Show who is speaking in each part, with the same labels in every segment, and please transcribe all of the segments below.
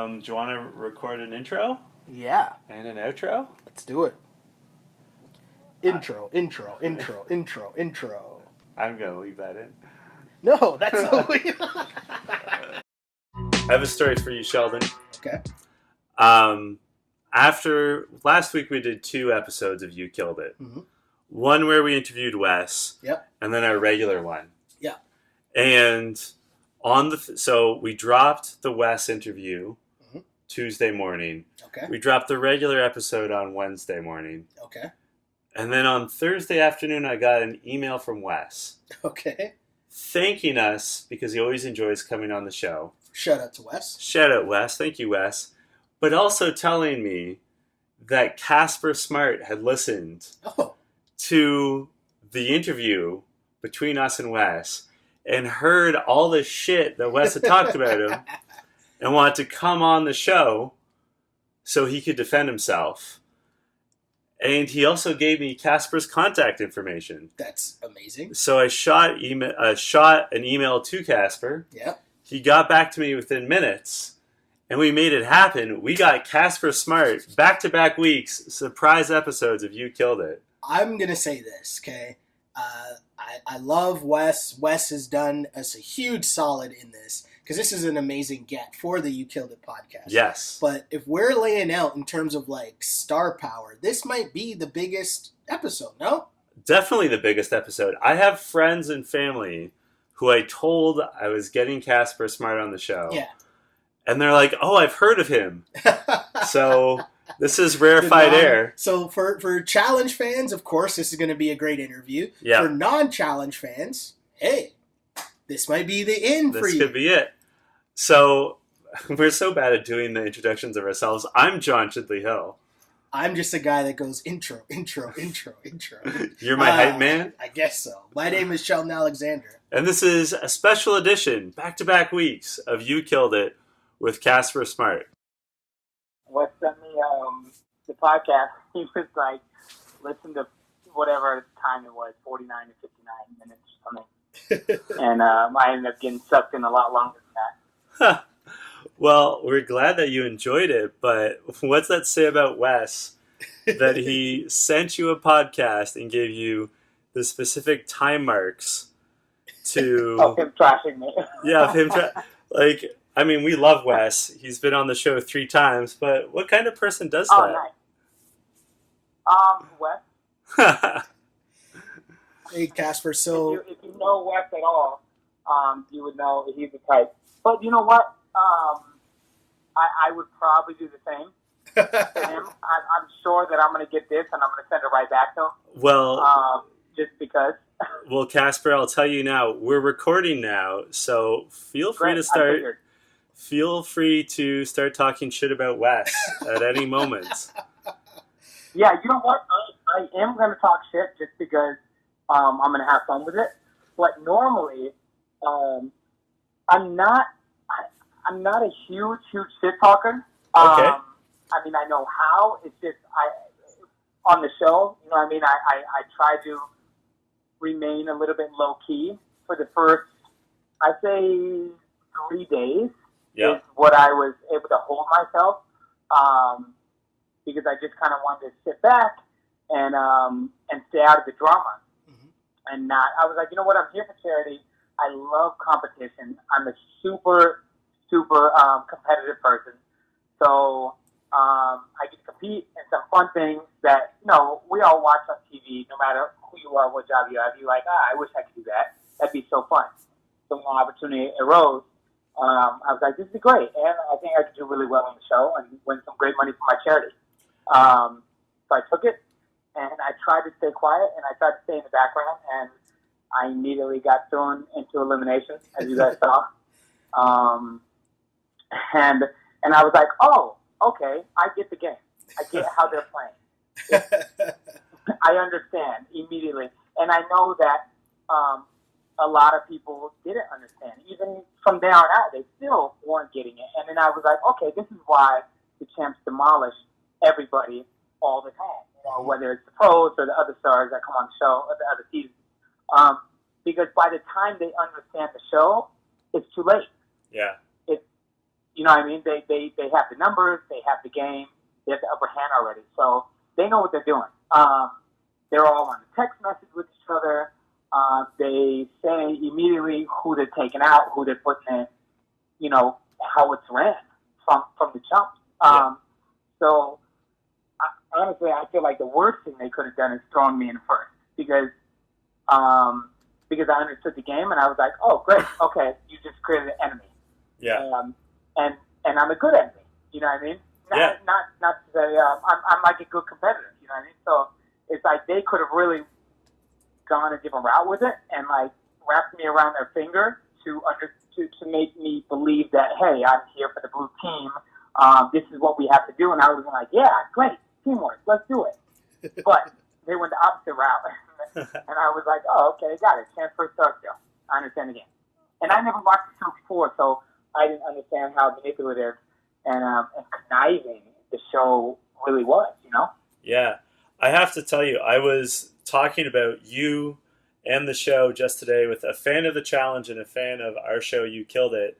Speaker 1: Do you want to record an intro
Speaker 2: Yeah,
Speaker 1: and an outro?
Speaker 2: let's do it. Intro.
Speaker 1: I'm going to leave that in.
Speaker 2: No, that's the way.
Speaker 1: I have a story for you, Sheldon.
Speaker 2: Okay.
Speaker 1: After last week, we did 2 episodes of You Killed It.
Speaker 2: Mm-hmm.
Speaker 1: One where we interviewed Wes.
Speaker 2: Yep.
Speaker 1: And then our regular one.
Speaker 2: Yeah.
Speaker 1: And so we dropped the Wes interview Tuesday morning.
Speaker 2: Okay.
Speaker 1: We dropped the regular episode on Wednesday morning.
Speaker 2: Okay.
Speaker 1: And then on Thursday afternoon, I got an email from Wes.
Speaker 2: Okay.
Speaker 1: Thanking us because he always enjoys coming on the show.
Speaker 2: Shout out to Wes.
Speaker 1: Shout out, Wes. Thank you, Wes. But also telling me that Casper Smart had listened to the interview between us and Wes and heard all the shit that Wes had talked about him and wanted to come on the show so he could defend himself. And he also gave me Casper's contact information.
Speaker 2: That's amazing.
Speaker 1: So I shot an email to Casper.
Speaker 2: Yep.
Speaker 1: He got back to me within minutes, and we made it happen. We got Casper Smart, back-to-back weeks, surprise episodes of You Killed It.
Speaker 2: I'm going to say this, okay? I love Wes. Wes has done us a huge solid in this, because this is an amazing get for the You Killed It podcast.
Speaker 1: Yes.
Speaker 2: But if we're laying out in terms of, like, star power, this might be the biggest episode, no?
Speaker 1: Definitely the biggest episode. I have friends and family who I told I was getting Casper Smart on the show.
Speaker 2: Yeah.
Speaker 1: And they're like, oh, I've heard of him. So this is rarefied air.
Speaker 2: So for challenge fans, of course, this is going to be a great interview.
Speaker 1: Yeah.
Speaker 2: For non-challenge fans, hey, this might be the in for you.
Speaker 1: This could be it. So we're so bad at doing the introductions of ourselves. I'm John Chidley Hill.
Speaker 2: I'm just a guy that goes intro.
Speaker 1: You're my hype man?
Speaker 2: I guess so. My name is Sheldon Alexander.
Speaker 1: And this is a special edition, back-to-back weeks of You Killed It with Casper Smart.
Speaker 3: Wes sent me the podcast. He was like, listen to whatever time it was, 49 to 59 minutes or something. And I ended up getting sucked in a lot longer than that.
Speaker 1: Well, we're glad that you enjoyed it, but what's that say about Wes? That he sent you a podcast and gave you the specific time marks to...
Speaker 3: Of him trashing me.
Speaker 1: Yeah, of him I mean, we love Wes. He's been on the show 3 times, but what kind of person does that?
Speaker 3: Nice. Wes.
Speaker 2: Hey, Casper, so...
Speaker 3: If you know Wes at all, you would know he's the type. But you know what? I would probably do the same to him. I'm sure that I'm going to get this, and I'm going to send it right back to him.
Speaker 1: Well...
Speaker 3: just because.
Speaker 1: Well, Casper, I'll tell you now, we're recording now, so feel free to start talking shit about Wes at any moment.
Speaker 3: Yeah, you know what? I am going to talk shit just because I'm going to have fun with it. But normally, I'm not a huge shit talker.
Speaker 1: Okay.
Speaker 3: I mean, I know how. It's just on the show, you know what I mean? I try to remain a little bit low key for the first, I'd say, 3 days.
Speaker 1: Yeah.
Speaker 3: Is what I was able to hold myself, because I just kind of wanted to sit back and stay out of the drama, and not. I was like, you know what? I'm here for charity. I love competition. I'm a super competitive person, so I get to compete in some fun things that we all watch on TV. No matter who you are, what job you have, you're like, I wish I could do that. That'd be so fun. So when the opportunity arose, I was like, this is great, and I think I could do really well on the show and win some great money for my charity. So I took it, and I tried to stay quiet, and I tried to stay in the background, and I immediately got thrown into elimination, as you guys saw. And I was like, oh, okay, I get the game. I get how they're playing. I understand immediately, and I know that a lot of people didn't understand. Even from there on out, they still weren't getting it. And then I was like, okay, this is why the champs demolish everybody all the time. Whether it's the pros or the other stars that come on the show or the other seasons. Because by the time they understand the show, it's too late.
Speaker 1: Yeah.
Speaker 3: You know what I mean? They have the numbers, they have the game, they have the upper hand already, so they know what they're doing. They're all on the text message with each other. They say immediately who they're taking out, who they're putting in, you know, how it's ran from the jump. So honestly, I feel like the worst thing they could have done is thrown me in first because I understood the game and I was like, oh great, okay, you just created an enemy.
Speaker 1: Yeah.
Speaker 3: And I'm a good enemy. You know what I mean? Not to say I'm like a good competitor. You know what I mean? So it's like they could have really gone a different route with it and like wrapped me around their finger to make me believe that, hey, I'm here for the blue team. This is what we have to do. And I was like, yeah, great, teamwork, let's do it. But they went the opposite route. And I was like, oh, okay, got it. Chance for a start still. I understand the game. And I never watched the show before, so I didn't understand how manipulative and conniving the show really was, you know?
Speaker 1: Yeah. I have to tell you, I was talking about you and the show just today with a fan of the challenge and a fan of our show, You Killed It,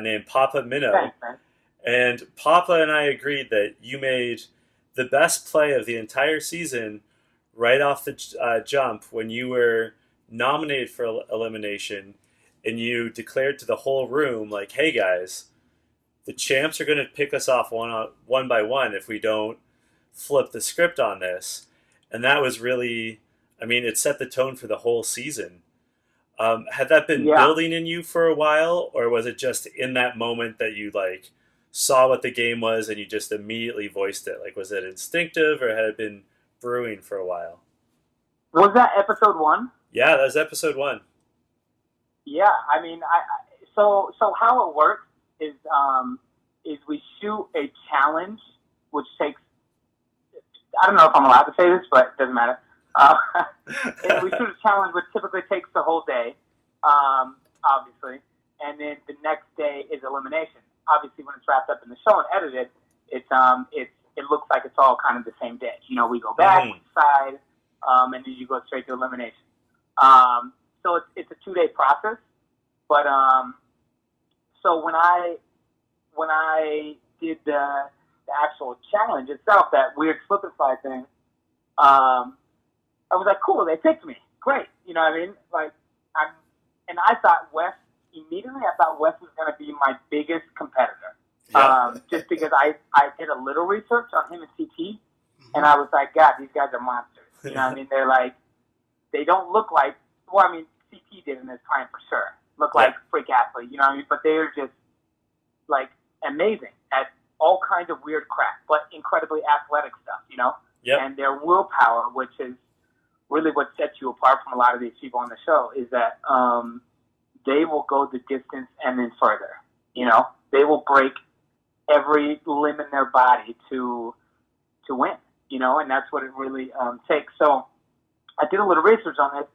Speaker 1: named Papa Minnow.
Speaker 3: Thanks, man.
Speaker 1: And Papa and I agreed that you made the best play of the entire season right off the jump when you were nominated for elimination and you declared to the whole room, like, hey guys, the champs are going to pick us off one by one if we don't flip the script on this. And that was really, I mean, it set the tone for the whole season. Had that been building in you for a while, or was it just in that moment that you like saw what the game was and you just immediately voiced it? Like, was it instinctive or had it been brewing for a while?
Speaker 3: Was that episode 1?
Speaker 1: Yeah, that was episode 1.
Speaker 3: Yeah, I mean, so how it works is we shoot a challenge, which takes, I don't know if I'm allowed to say this, but it doesn't matter. We shoot a challenge which typically takes the whole day, obviously, and then the next day is elimination. Obviously, when it's wrapped up in the show and edited, it looks like it's all kind of the same day. You know, we go back, we decide, and then you go straight to elimination. So it's a 2-day process, but so when I did the actual challenge itself, that weird slip and slide thing, I was like, cool, they picked me, great, you know what I mean? Like I thought Wes immediately. I thought Wes was going to be my biggest competitor, just because I did a little research on him and CT, and I was like, God, these guys are monsters. You know what I mean? They're like, they don't look like. Well, I mean, CT did in his time for sure. Look like freak athlete, you know what I mean? But they're just, like, amazing at all kinds of weird crap, but incredibly athletic stuff, you know?
Speaker 1: Yep.
Speaker 3: And their willpower, which is really what sets you apart from a lot of these people on the show, is that they will go the distance and then further, you know? They will break every limb in their body to win, you know? And that's what it really takes. So I did a little research on this.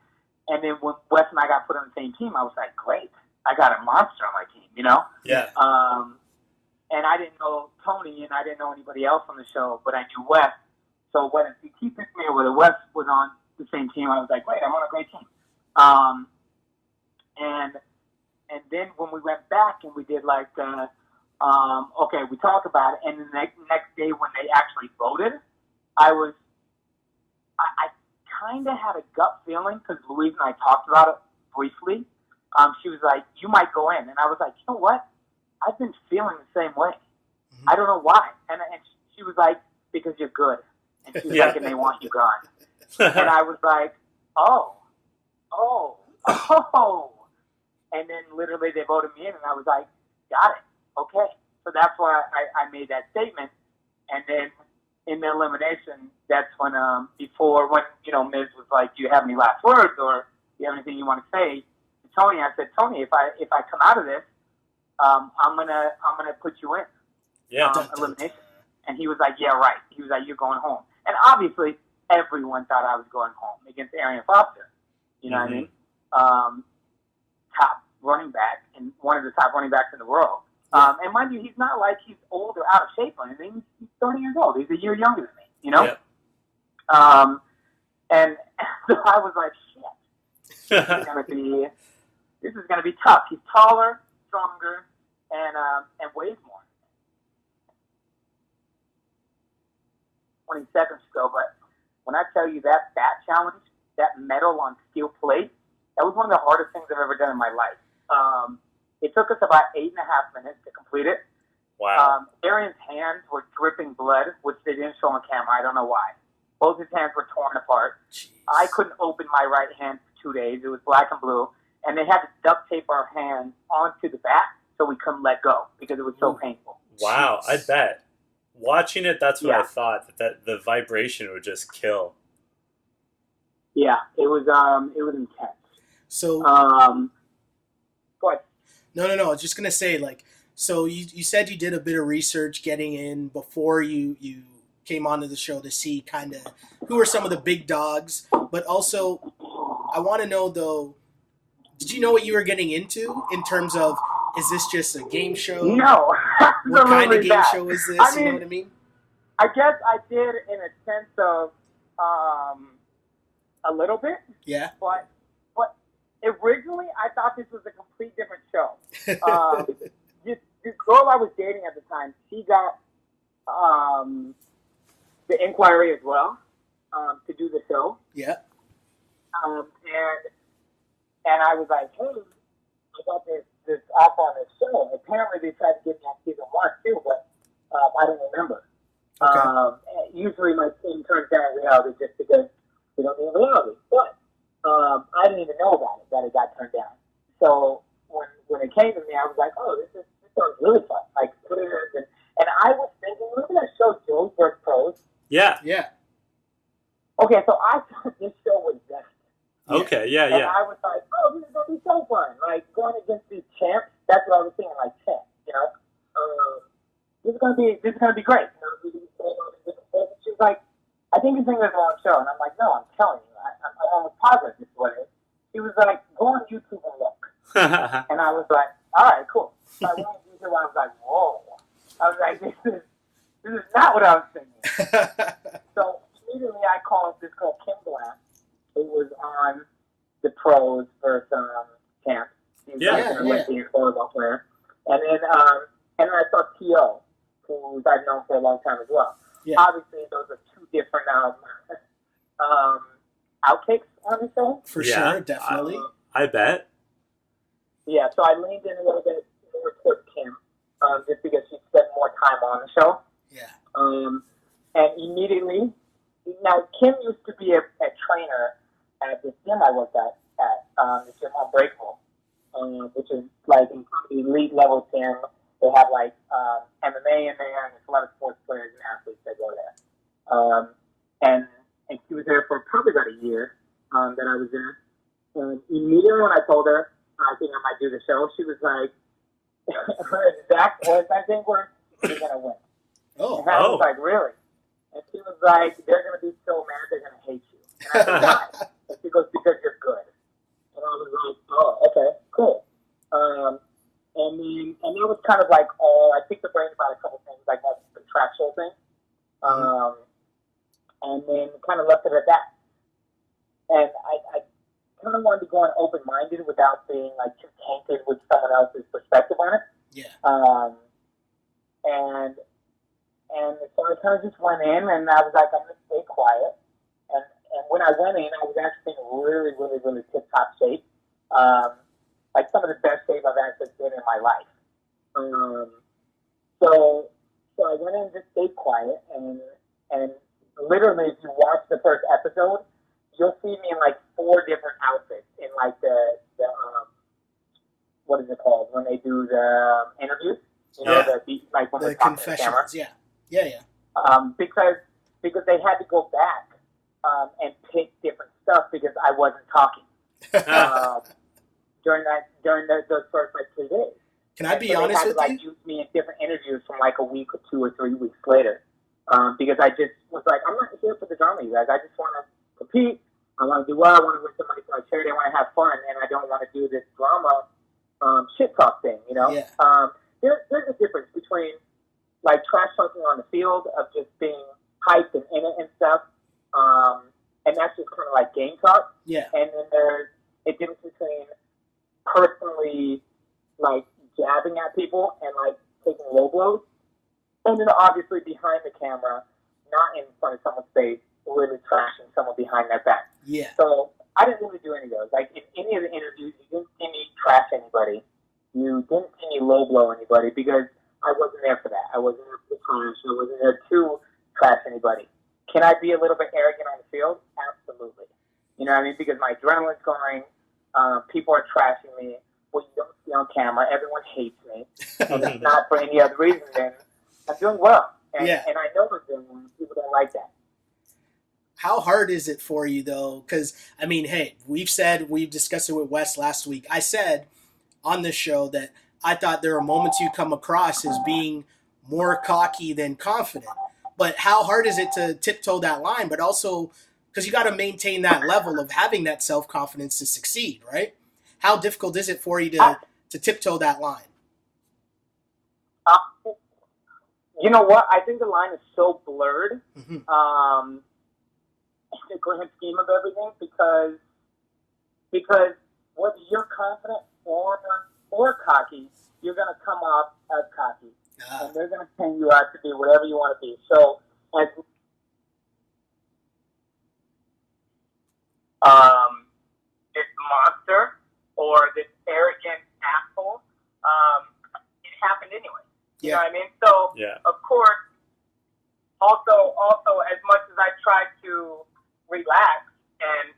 Speaker 3: And then when Wes and I got put on the same team, I was like, great, I got a monster on my team, you know?
Speaker 1: Yeah.
Speaker 3: And I didn't know Tony and I didn't know anybody else on the show, but I knew Wes. So when CT picked me or whether Wes was on the same team, I was like, great, I'm on a great team. And then when we went back and we did like, okay, we talked about it, and the next day when they actually voted, I kind of had a gut feeling because Louise and I talked about it briefly. She was like, you might go in. And I was like, you know what? I've been feeling the same way. Mm-hmm. I don't know why. And she was like, because you're good. And she was like, and they want you gone. And I was like, oh. And then literally they voted me in and I was like, got it. Okay. So that's why I made that statement. And then in the elimination, that's when, before when, you know, Miz was like, do you have any last words or do you have anything you want to say? To Tony, I said, Tony, if I come out of this, I'm gonna put you in.
Speaker 1: Yeah.
Speaker 3: Elimination. And he was like, yeah, right. He was like, you're going home. And obviously, everyone thought I was going home against Arian Foster. You know what I mean? Top running back and one of the top running backs in the world. And mind you, he's not like he's old or out of shape or anything. He's 30 years old. He's a year younger than me, you know? Yeah. And so I was like, shit, this is gonna be tough. He's taller, stronger, and weighs more. 20 seconds ago, but when I tell you that bat challenge, that metal on steel plate, that was one of the hardest things I've ever done in my life. It took us about 8.5 minutes to complete it.
Speaker 1: Wow.
Speaker 3: Arian's hands were dripping blood, which they didn't show on camera. I don't know why. Both his hands were torn apart.
Speaker 2: Jeez.
Speaker 3: I couldn't open my right hand for 2 days. It was black and blue. And they had to duct tape our hands onto the bat so we couldn't let go because it was so painful.
Speaker 1: Wow,
Speaker 2: Jeez.
Speaker 1: I bet. Watching it, that's what
Speaker 3: Yeah.
Speaker 1: I thought, that the vibration would just kill.
Speaker 3: Yeah, it was intense.
Speaker 2: So
Speaker 3: Go ahead.
Speaker 2: no. I was just gonna say, like, so you said you did a bit of research getting in before you came onto the show to see kind of who are some of the big dogs, but also I want to know though, did you know what you were getting into in terms of, is this just a game show?
Speaker 3: No.
Speaker 2: What kind of
Speaker 3: absolutely
Speaker 2: game
Speaker 3: not.
Speaker 2: show is this?
Speaker 3: I
Speaker 2: You know
Speaker 3: mean,
Speaker 2: what I mean?
Speaker 3: I guess I did in a sense of a little bit,
Speaker 2: Yeah.
Speaker 3: but originally I thought this was a complete different show. This girl I was dating at the time, she got the Inquiry as well to do the show,
Speaker 2: Yeah.
Speaker 3: and I was like, hey, I got this offer on this show. Apparently they tried to get me on season 1 too, but I don't remember.
Speaker 2: Okay.
Speaker 3: Usually my team turns down reality just because we don't need reality. But I didn't even know about it, that it got turned down. So when it came to me, I was like, oh, this sounds really fun. Like, put it in. And I was thinking, remember that show, Joe's vs. Pros?
Speaker 1: Yeah.
Speaker 2: Yeah.
Speaker 3: Okay, so I thought this show was that.
Speaker 1: Okay, yeah,
Speaker 3: And
Speaker 1: yeah.
Speaker 3: I was like, oh, this is going to be so fun. Like, going against these champs, that's what I was thinking, like champs, you know? This is going to be great. You know, we can play all these different things. She's like, I think you think it's a long show. And I'm like, no, I'm telling you. I'm almost positive this is what it is. She was like, go on YouTube and look. And I was like, all right, cool. So I went on YouTube and I was like, whoa. I was like, this is not what I was thinking. So immediately I called this girl, Kim Black, who was on the Pros versus Champ. She's
Speaker 2: Yeah.
Speaker 3: like the volleyball player. And then I saw T.O., who I've known for a long time as well.
Speaker 2: Yeah.
Speaker 3: Obviously, those are two different outtakes on the show.
Speaker 2: For
Speaker 1: Yeah.
Speaker 2: sure, definitely.
Speaker 1: I bet.
Speaker 3: Yeah, so I leaned in a little bit more towards Kim, just because she spent more time on the show.
Speaker 2: Yeah.
Speaker 3: And immediately, now Kim used to be a trainer at this gym I worked at the gym Unbreakable, which is like the elite level gym. They have like MMA in there, and there's a lot of sports players and athletes that go there. And she was there for probably about a year that I was there. And immediately when I told her I think I might do the show, she was like, her exact words I think were, "You're gonna win."
Speaker 2: Oh.
Speaker 3: And I was like, really? And she was like, they're going to be so mad, they're going to hate you. And I said, why? And she goes, because you're good. And I was like, oh, okay, cool. And that was kind of like I picked the brain about a couple things, like that contractual thing. And then kind of left it at that. And I kind of wanted to go in open-minded without being like too tainted with someone else's perspective on it.
Speaker 2: Yeah.
Speaker 3: And so I kind of just went in, and I was like, I'm going to stay quiet. And when I went in, I was actually in really, really, really tip-top shape. Like some of the best shape I've actually been in my life. So I went in and just stayed quiet. And literally, if you watch the first episode, you'll see me in like 4 different outfits in like the what is it called? When they do the interviews. You know, like when
Speaker 2: The
Speaker 3: they're talking to the camera.
Speaker 2: confessions, yeah.
Speaker 3: Because they had to go back and pick different stuff because I wasn't talking during those first like 3 days.
Speaker 2: Can I be
Speaker 3: so
Speaker 2: honest
Speaker 3: they
Speaker 2: with
Speaker 3: had to,
Speaker 2: you?
Speaker 3: like, use me in different interviews from like a week or 2 or 3 weeks later because I just was like, I'm not here for the drama, you guys. I just want to compete. I want to do well. I want to win some money for my charity. I want to have fun, and I don't want to do this drama shit talk thing, you know?
Speaker 2: Yeah.
Speaker 3: There's a difference between like trash talking on the field of just being hyped and in it and stuff, and that's just kind of like game talk.
Speaker 2: Yeah.
Speaker 3: And then there's a difference between personally like jabbing at people and like taking low blows. And then obviously behind the camera, not in front of someone's face, really trashing someone behind their back.
Speaker 2: Yeah.
Speaker 3: So I didn't really do any of those. Like in any of the interviews, you didn't see me trash anybody. You didn't see me low blow anybody because I wasn't there for that. I wasn't there for trash. I wasn't there to trash anybody. Can I be a little bit arrogant on the field? Absolutely. You know what I mean? Because my adrenaline's going. People are trashing me. What you don't see on camera, everyone hates me. And it's not for any other reason than I'm doing well. And I know I'm doing well. People don't like that.
Speaker 2: How hard is it for you, though? Because, I mean, hey, we've discussed it with Wes last week. I said on this show that I thought there are moments you come across as being more cocky than confident. But how hard is it to tiptoe that line? But also, because you got to maintain that level of having that self-confidence to succeed, right? How difficult is it for you to tiptoe that line?
Speaker 3: You know what? I think the line is so blurred
Speaker 2: Mm-hmm.
Speaker 3: In the grand scheme of everything because whether you're confident or cocky, you're going to come off as cocky. And they're going to send you out to be whatever you want to be. So, as this monster or this arrogant asshole, it happened anyway. You know what I mean? So, of course, also, as much as I try to relax and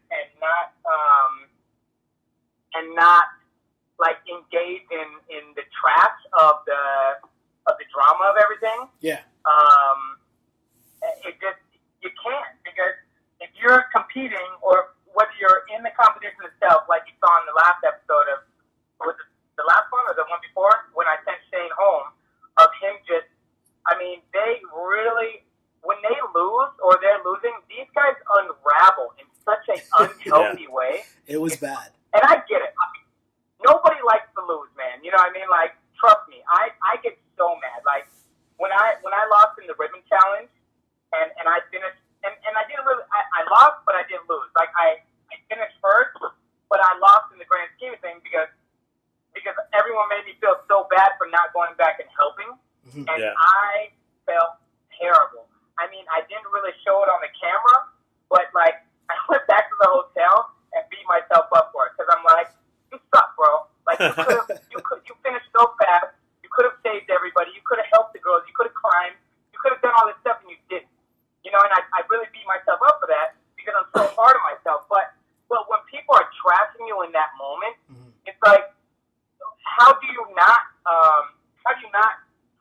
Speaker 3: not like engage in the trash of the drama of everything.
Speaker 2: Yeah.
Speaker 3: It just, you can't, because if you're competing or whether you're in the competition itself, like you saw in the last episode of, was it the last one or the one before, when I sent Shane home, of him just, I mean, they really, when they lose or they're losing, these guys unravel in such an unhealthy way.
Speaker 2: It was bad.
Speaker 3: And I get it. Nobody likes to lose, man. You know what I mean? Like, trust me, I get so mad. Like, when I lost in the ribbon challenge and I finished, and I didn't really, I lost, but I didn't lose. Like, I finished first, but I lost in the grand scheme of things because everyone made me feel so bad for not going back and helping.
Speaker 2: Mm-hmm.
Speaker 3: And I felt terrible. I mean, I didn't really show it on the camera, but, like, I went back to the hotel and beat myself up for it because I'm like, you suck, bro. Like, you finished so fast. You could have saved everybody. You could have helped the girls. You could have climbed. You could have done all this stuff, and you didn't. You know, and I really beat myself up for that because I'm so hard on myself. But when people are trashing you in that moment, it's like, how do you not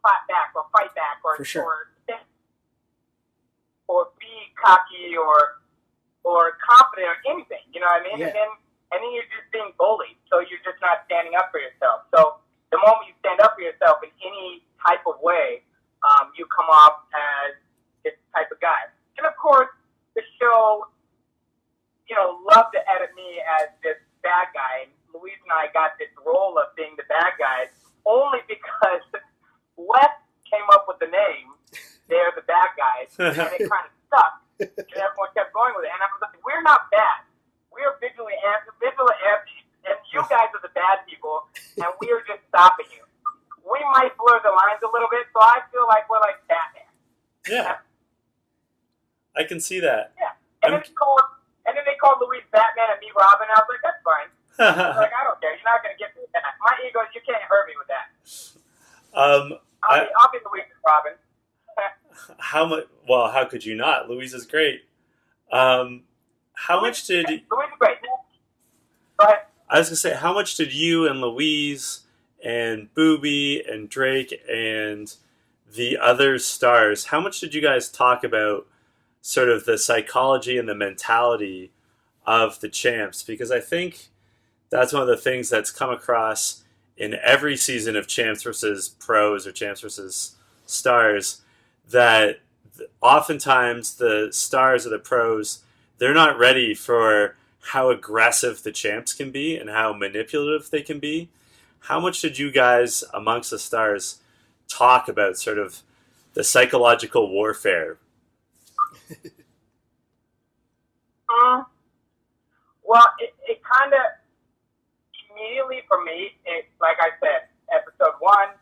Speaker 3: clap back or fight back or
Speaker 2: For sure.
Speaker 3: or be cocky or confident or anything? You know what I mean?
Speaker 2: Yeah.
Speaker 3: And then you're just being bullied, so you're just not standing up for yourself. So the moment you stand up for yourself in any type of way, you come off as this type of guy. And of course, the show, you know, loved to edit me as this bad guy. And Louise and I got this role of being the bad guys only because Wes came up with the name, they're the bad guys, and it kind of stuck. And everyone kept going with it. And I was like, we're not bad. We're vigilant, and you guys are the bad people, and we are just stopping you. We might blur the lines a little bit, so I feel like we're like Batman.
Speaker 1: Yeah. I can see that.
Speaker 3: Yeah. And then they called Louise Batman and me Robin. I was like, that's fine. I was like, I don't care. You're not going to get me with that. My ego, you can't hurt me with that. I'll be Louise and Robin.
Speaker 1: How much? Well, how could you not? Louise is great. How much did?
Speaker 3: Louise is great. Go ahead.
Speaker 1: I was gonna say, how much did you and Louise and Booby and Drake and the other stars? How much did you guys talk about sort of the psychology and the mentality of the champs? Because I think that's one of the things that's come across in every season of Champs versus Pros or Champs versus Stars, that oftentimes the stars or the pros, they're not ready for how aggressive the champs can be and how manipulative they can be. How much did you guys amongst the stars talk about sort of the psychological warfare?
Speaker 3: Well, it kind of immediately for me, it, like I said, episode 1,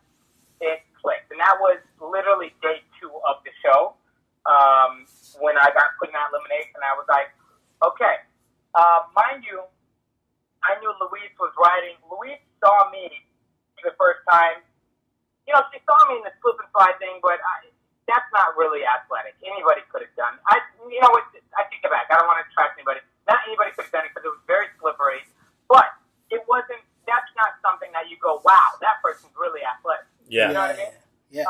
Speaker 3: it clicked. And that was literally day 2 of the show. When I got put in that elimination, I was like, okay. Mind you, I knew Louise was riding. Louise saw me for the first time. You know, she saw me in the slip and slide thing, but that's not really athletic. Anybody could have done. I take it back. I don't want to trash anybody. Not anybody could have done it because it was very slippery. But it wasn't. That's not something that you go, wow, that person's really athletic.
Speaker 1: Yeah.
Speaker 3: You know what I mean?
Speaker 2: Yeah.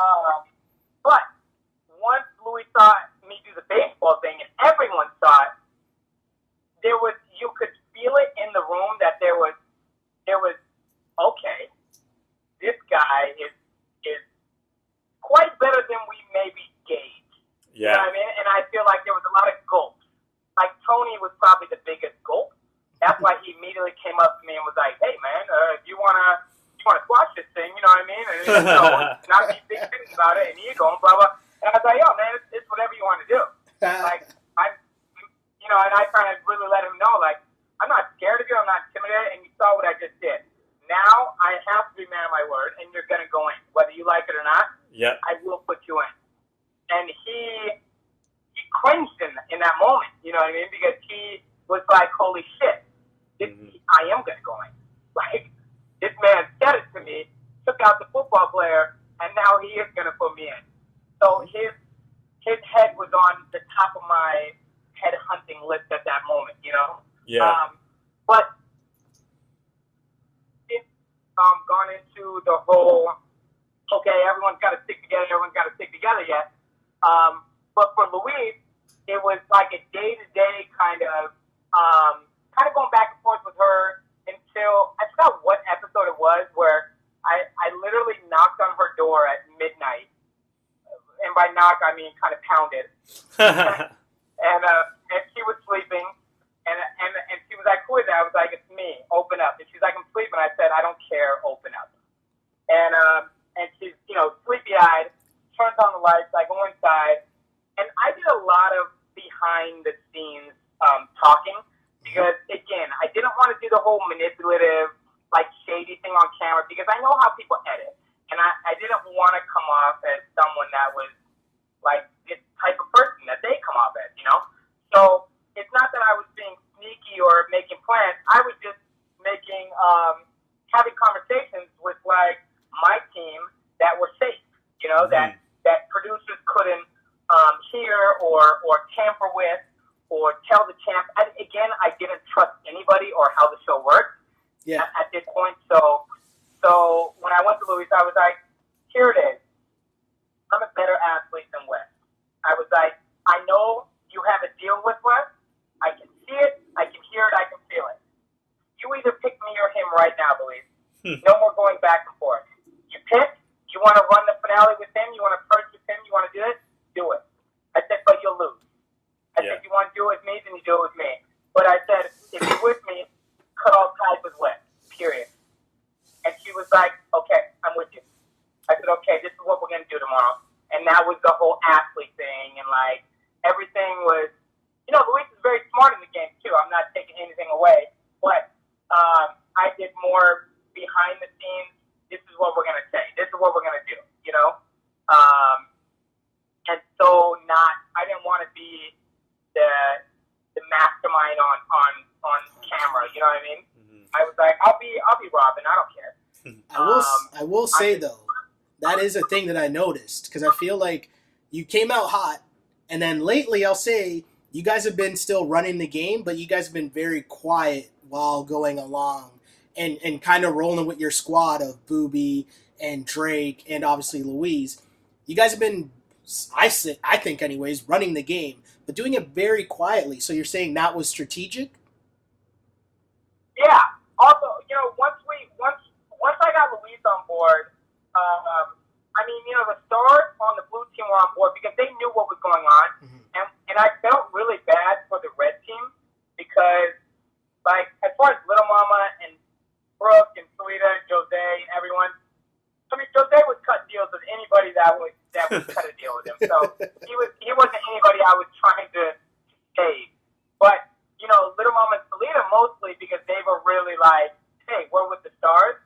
Speaker 3: But once Louis saw me do the baseball thing, and everyone saw it, you could feel it in the room that there was okay, this guy is quite better than we maybe gauged.
Speaker 1: Yeah.
Speaker 3: You know what I mean? And I feel like there was a lot of gulps. Like Tony was probably the biggest gulp. That's why he immediately came up to me and was like, "Hey man, if you wanna squash this thing, you know what I mean? And not be big things about it and ego and blah blah." And I was like, "Yo man, it's whatever you want to do." Like and I kind of really let him know, like, I'm not scared of you, I'm not intimidated, and you saw what I just did. Now I have to be man of my word, and you're gonna go in, whether you like it or not.
Speaker 1: Yeah.
Speaker 3: I will put you in. And he cringed in that moment, you know what I mean? Because he was like, holy shit, I am gonna go in. Like, this man said it to me, took out the football player, and now he is gonna put me in. So his head was on the top of my head hunting list at that moment, you know?
Speaker 1: Yeah.
Speaker 3: But it's gone into the whole, okay, everyone's got to stick together yet. But for Louise, it was like a day-to-day kind of going back and forth with her until, I forgot what episode it was, where I literally knocked on her door at midnight. And by knock, I mean kind of pounded. And she was sleeping, and she was like, "Who is that?" I was like, "It's me. Open up." And she's like, "I'm sleeping." I said, "I don't care. Open up." And she's sleepy-eyed, turns on the lights. I go inside, and I did a lot of behind-the-scenes talking because, again, I didn't want to do the whole manipulative, like shady thing on camera because I know how people edit, and I didn't want to come off as someone that was like this type of person that they come off as, you know? So it's not that I was being sneaky or making plans. I was just having conversations with like my team that were safe, you know, that producers couldn't hear or tamper with or tell the champ. I didn't trust anybody or how the show worked at this point. So when I went to Louis, I was like, here it is. I'm a better athlete than Wes. I was like, I know you have a deal with Wes. I can see it. I can hear it. I can feel it. You either pick me or him right now, Louis. No more going back and forth. You pick. You want to run the finale with him. You want to purchase him. You want to do it. Do it. I said, but you'll lose. I said, you want to do it with me, then you do it with me. But I said, if you're with me, cut all ties with Wes. Period. And she was like, okay, I'm with you. I said, okay, this is what we're going to do tomorrow. And that was the whole athlete thing. And, like, everything was, Luis is very smart in the game, too. I'm not taking anything away. But I did more behind the scenes. This is what we're going to say. This is what we're going to do, you know? And so I didn't want to be the mastermind on camera, you know what I mean? I was like, I'll be Robin. I don't care.
Speaker 2: I will say though, that is a thing that I noticed because I feel like you came out hot, and then lately I'll say you guys have been still running the game, but you guys have been very quiet while going along and kind of rolling with your squad of Booby and Drake and obviously Louise. You guys have been, I think anyways, running the game, but doing it very quietly. So you're saying that was strategic?
Speaker 3: Yeah. Also, once I got Louise on board, the stars on the blue team were on board because they knew what was going on, and I felt really bad for the red team because, like, as far as Little Mama and Brooke and Sarita and Jose and everyone, Jose would cut deals with anybody that would cut a deal with him. So he wasn't anybody I was trying to save, but. Little Mama and Salita mostly because they were really like, hey, we're with the stars.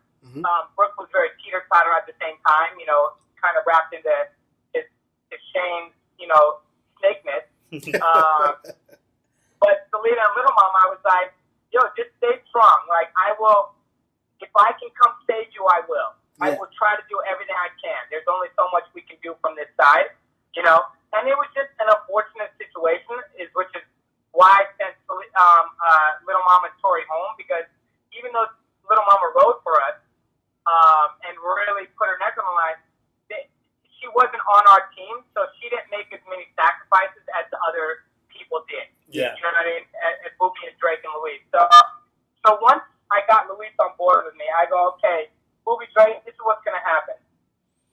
Speaker 3: Brooke was very teeter-totter at the same time, kind of wrapped into his Shane's, snakeness. But Salida and Little Mama, I was like, yo, just stay strong. Like, I will, if I can come save you, I will. Yeah. I will try to do everything I can. There's only so much we can do from this side, And it was just an unfortunate situation, which is why I sent Little Mama and Tori home, because even though Little Mama rode for us and really put her neck on the line, she wasn't on our team, so she didn't make as many sacrifices as the other people did.
Speaker 1: Yeah.
Speaker 3: You know what I mean? At Booby and Drake and Luis. So once I got Luis on board with me, I go, okay, Booby, Drake, this is what's going to happen.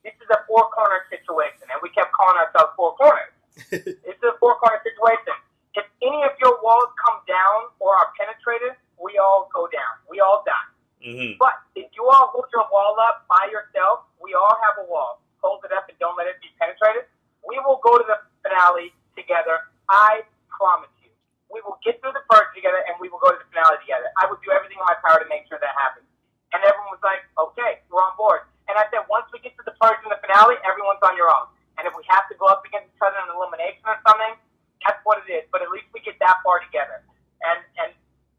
Speaker 3: This is a four-corner situation, and we kept calling ourselves four corners. This is a four-corner situation. If any of your walls come down or are penetrated, we all go down. We all die. Mm-hmm. But if you all hold your wall up by yourself, we all have a wall. Hold it up and don't let it be penetrated. We will go to the finale together. I promise you. We will get through the purge together, and we will go to the finale together. I will do everything in my power to make sure that happens. And everyone was like, okay, we're on board. And I said, once we get to the purge and the finale, everyone's on your own. And if we have to go up against each other in elimination or something, that's what it is. But at least we get that far together. And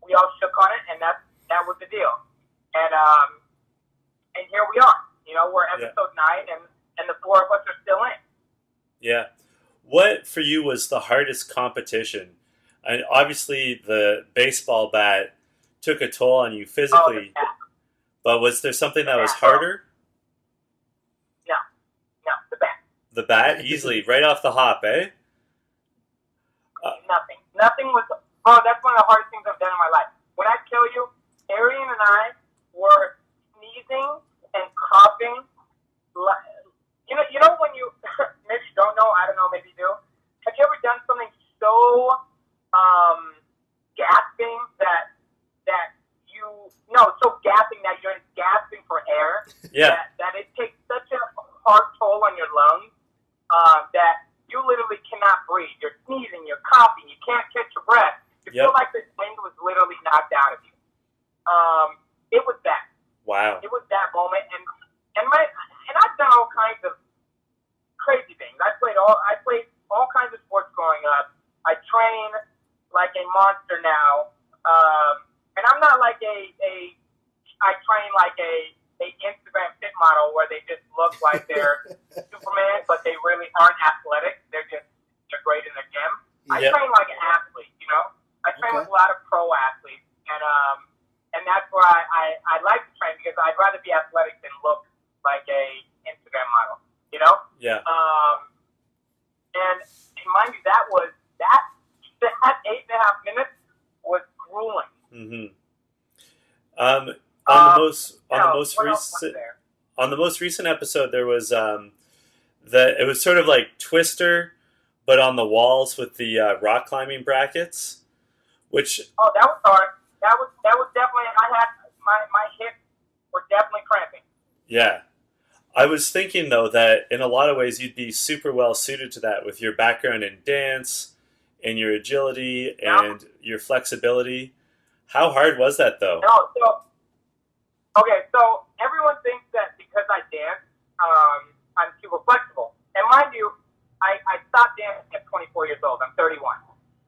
Speaker 3: we all shook on it, and that was the deal. And here we are. We're episode 9, and the four of us are still in.
Speaker 1: Yeah. What for you was the hardest competition? And obviously the baseball bat took a toll on you physically. But was there something that was harder?
Speaker 3: No, the bat.
Speaker 1: The bat? Easily, right off the hop, eh?
Speaker 3: Nothing was... Oh, that's one of the hardest things I've done in my life. When I tell you, Arian and I were sneezing and coughing. You know when you... maybe you don't know, I don't know, maybe you do. Have you ever done something so gasping that you... No, so gasping that you're gasping for air.
Speaker 1: Yeah.
Speaker 3: That it takes such a hard toll on your lungs that you literally cannot breathe. You're sneezing, you're coughing, you can't catch your breath. You feel like the wind was literally knocked out of you. It was that.
Speaker 1: Wow.
Speaker 3: It was that moment, and I've done all kinds of crazy things. I played all kinds of sports growing up. I train like a monster now, and I'm not like I train like a Instagram fit model where they just look like they're Superman, but they really aren't athletic. They're great in the gym. I train like an athlete, I train with a lot of pro athletes, and that's where I like to train, because I'd rather be athletic than look like a Instagram model,
Speaker 1: Yeah.
Speaker 3: And mind you, that 8.5 minutes was grueling.
Speaker 1: Mm-hmm. On the most recent episode, there was it was sort of like Twister, but on the walls with the rock climbing brackets, which
Speaker 3: that was hard. That was definitely. I had my hips were definitely cramping.
Speaker 1: Yeah, I was thinking though that in a lot of ways you'd be super well suited to that with your background in dance and your agility and your flexibility. How hard was that though?
Speaker 3: No, so everyone thinks that because I dance, I'm super flexible. And mind you, I stopped dancing at 24 years old. I'm 31.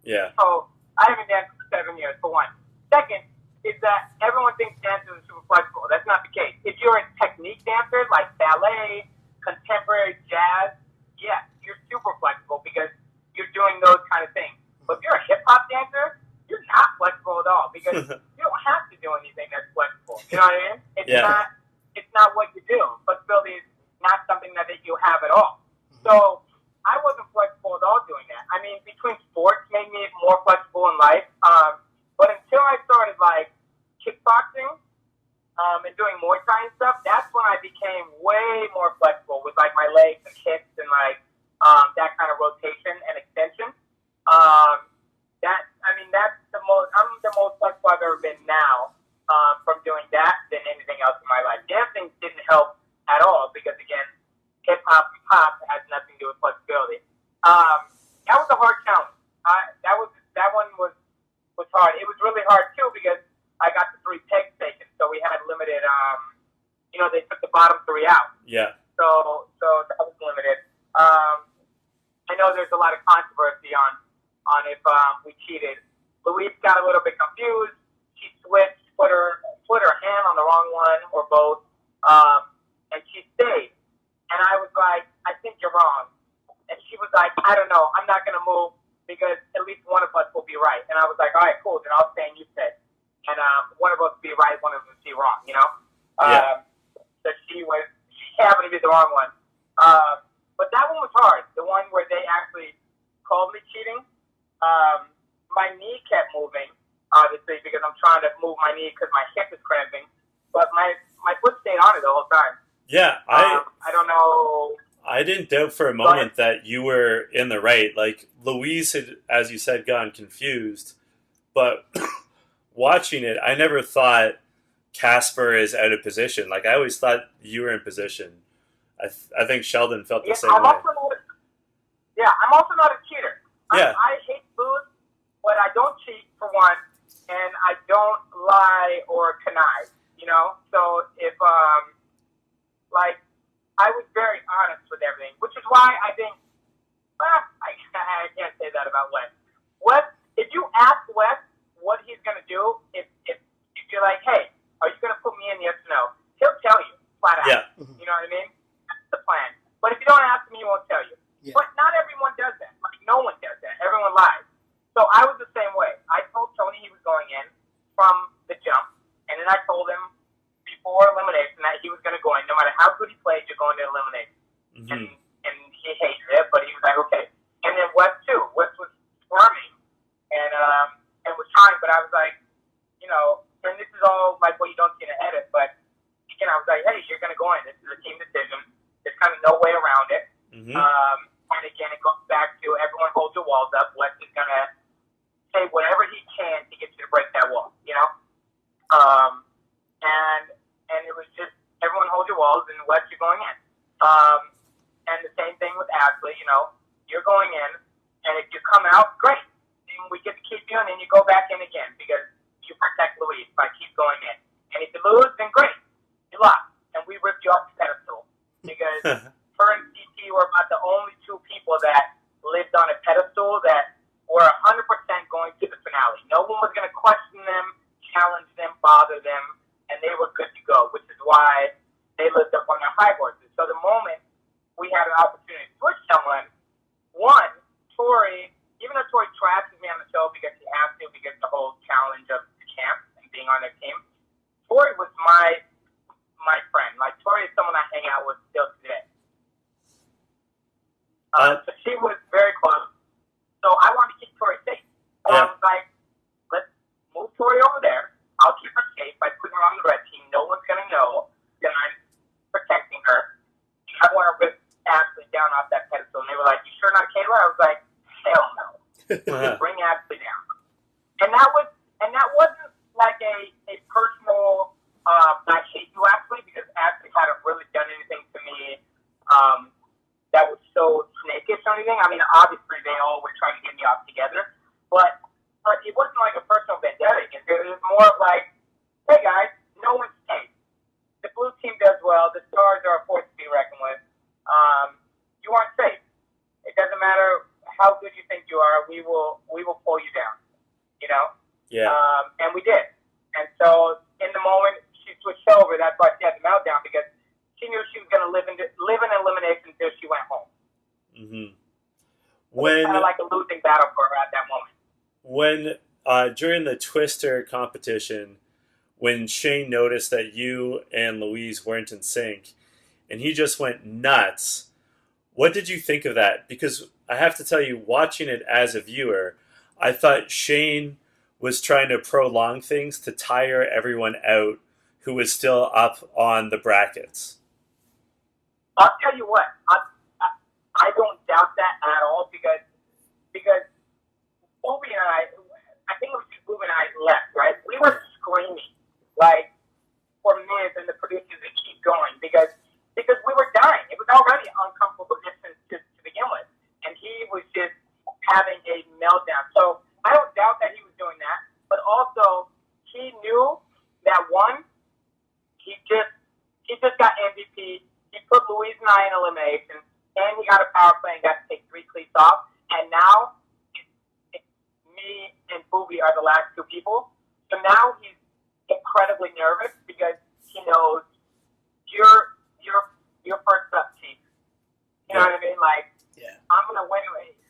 Speaker 1: Yeah.
Speaker 3: So I haven't danced for 7 years, for one. Second is that everyone thinks dancers are super flexible. That's not the case. If you're a technique dancer, like ballet, contemporary jazz, yes, you're super flexible because you're doing those kind of things. But if you're a hip-hop dancer, you're not flexible at all, because you don't have to do anything that's flexible. You know what I mean? It's not what you do. Flexibility is not something that you have at all. So I wasn't flexible at all doing that. I mean, between sports made me more flexible in life. But until I started like kickboxing and doing Muay Thai and stuff, that's when I became way more flexible with like my legs and hips and like that kind of rotation and extension. I'm the most flexible I've ever been now from doing that than anything else in my life. Dancing didn't help at all because, again, hip-hop and pop has nothing to do with flexibility. That was a hard challenge. That one was hard. It was really hard, too, because I got the 3 peg stations, so we had limited they took the bottom 3 out.
Speaker 1: Yeah.
Speaker 3: So that was limited. I know there's a lot of controversy on if we cheated. Louise got a little bit confused. She switched, put her hand on the wrong one or both, and she stayed. And I was like, I think you're wrong. And she was like, I don't know. I'm not going to move because at least one of us will be right. And I was like, all right, cool. Then I'll stay and you stay. And one of us will be right, one of us will be wrong, you know? So she happened to be the wrong one. But that one was hard. The one where they actually called me cheating. My knee kept moving, obviously, because I'm trying to move my knee because my hip is cramping. But my foot stayed on it the whole time.
Speaker 1: Yeah,
Speaker 3: I don't know.
Speaker 1: I didn't doubt for a moment that you were in the right. Like, Louise had, as you said, gotten confused. But watching it, I never thought Casper is out of position. Like, I always thought you were in position. I think Sheldon felt the same way.
Speaker 3: I'm also not a cheater.
Speaker 1: Yeah.
Speaker 3: I hate lose, but I don't cheat, for one, and I don't lie or connive, you know? So if, I was very honest with everything, which is why I think, I can't say that about Wes. Wes, if you ask Wes what he's going to do, if you're like, hey, are you going to put me in, yes or no? He'll tell you, flat out.
Speaker 1: Yeah.
Speaker 3: You know what I mean? That's the plan. But if you don't ask him, he won't tell you. Yeah. But not everyone does that. Like, no one does that. Everyone lies. So I was the same way. I told Tony he was going in from the jump, and then I told him before elimination that he was going to go in. No matter how good he played, you're going to eliminate. Mm-hmm. And he hated it, but he was like, okay. And then Wes, too. Wes was squirming and was trying, but I was like, you know, and this is all like what you don't see in the edit, but again, I was like, hey, you're going to go in. This is a team decision. There's kind of no way around it. Mm-hmm. And again, it goes back to everyone hold your walls up. Wes is going to say whatever he can to get you to break that wall, you know? And it was just everyone hold your walls and Wes, you're going in. And the same thing with Ashley, you know, you're going in, and if you come out, great. And we get to keep you in, and you go back in again because you protect Louise by keep going in. And if you lose, then great. You lost. And we ripped you off the pedestal because her and CT were about the only two people that lived on a pedestal that were 100% going to the finale. No one was going to question them, challenge them, bother them, and they were good to go, which is why they lived up on their high horses. So the moment we had an opportunity to switch someone, one, Tori, even though Tori trashes me on the show because she has to, because the whole challenge of the camp and being on their team, Tori was my friend. Like, Tori is someone I hang out with still today. So she was very close. So I wanted to keep Tori safe. So I was like, let's move Tori over there. I'll keep her safe by putting her on the red team. No one's going to know that I'm protecting her. I want to rip Ashley down off that pedestal. And they were like, you sure not Kayla? I was like, hell no. Bring Ashley down. And that wasn't like a personal, I hate you, Ashley, because Ashley hadn't really done anything to me that was so snakish or anything. I mean, obviously they all were trying to get me off together, but it wasn't like a personal vendetta. It was more of like, hey guys, no one's safe. The blue team does well. The stars are a force to be reckoned with. You aren't safe. It doesn't matter how good you think you are. We will pull you down. You know.
Speaker 1: Yeah.
Speaker 3: And we did. And so in the moment she switched over, that's why she had the meltdown, because she knew she was going to live in elimination until she went home. Mm-hmm. When kind of like a losing battle for her at that moment.
Speaker 1: When during the Twister competition, when Shane noticed that you and Louise weren't in sync, and he just went nuts, what did you think of that? Because I have to tell you, watching it as a viewer, I thought Shane was trying to prolong things to tire everyone out who was still up on the brackets.
Speaker 3: I'll tell you what, I don't doubt that at all, because Obi and I think it was just Obi and I left, right? We were screaming, like, for minutes, and the producers to keep going, because we were dying. It was already an uncomfortable position to begin with, and he was just having a meltdown. So I don't doubt that he was doing that, but also he knew that, one, he just got eliminations, and he got a power play and got to take 3 cleats off. And now, me and Booby are the last 2 people. So now he's incredibly nervous because he knows you're first up, Chief. You know what I mean? Like, I'm going to win.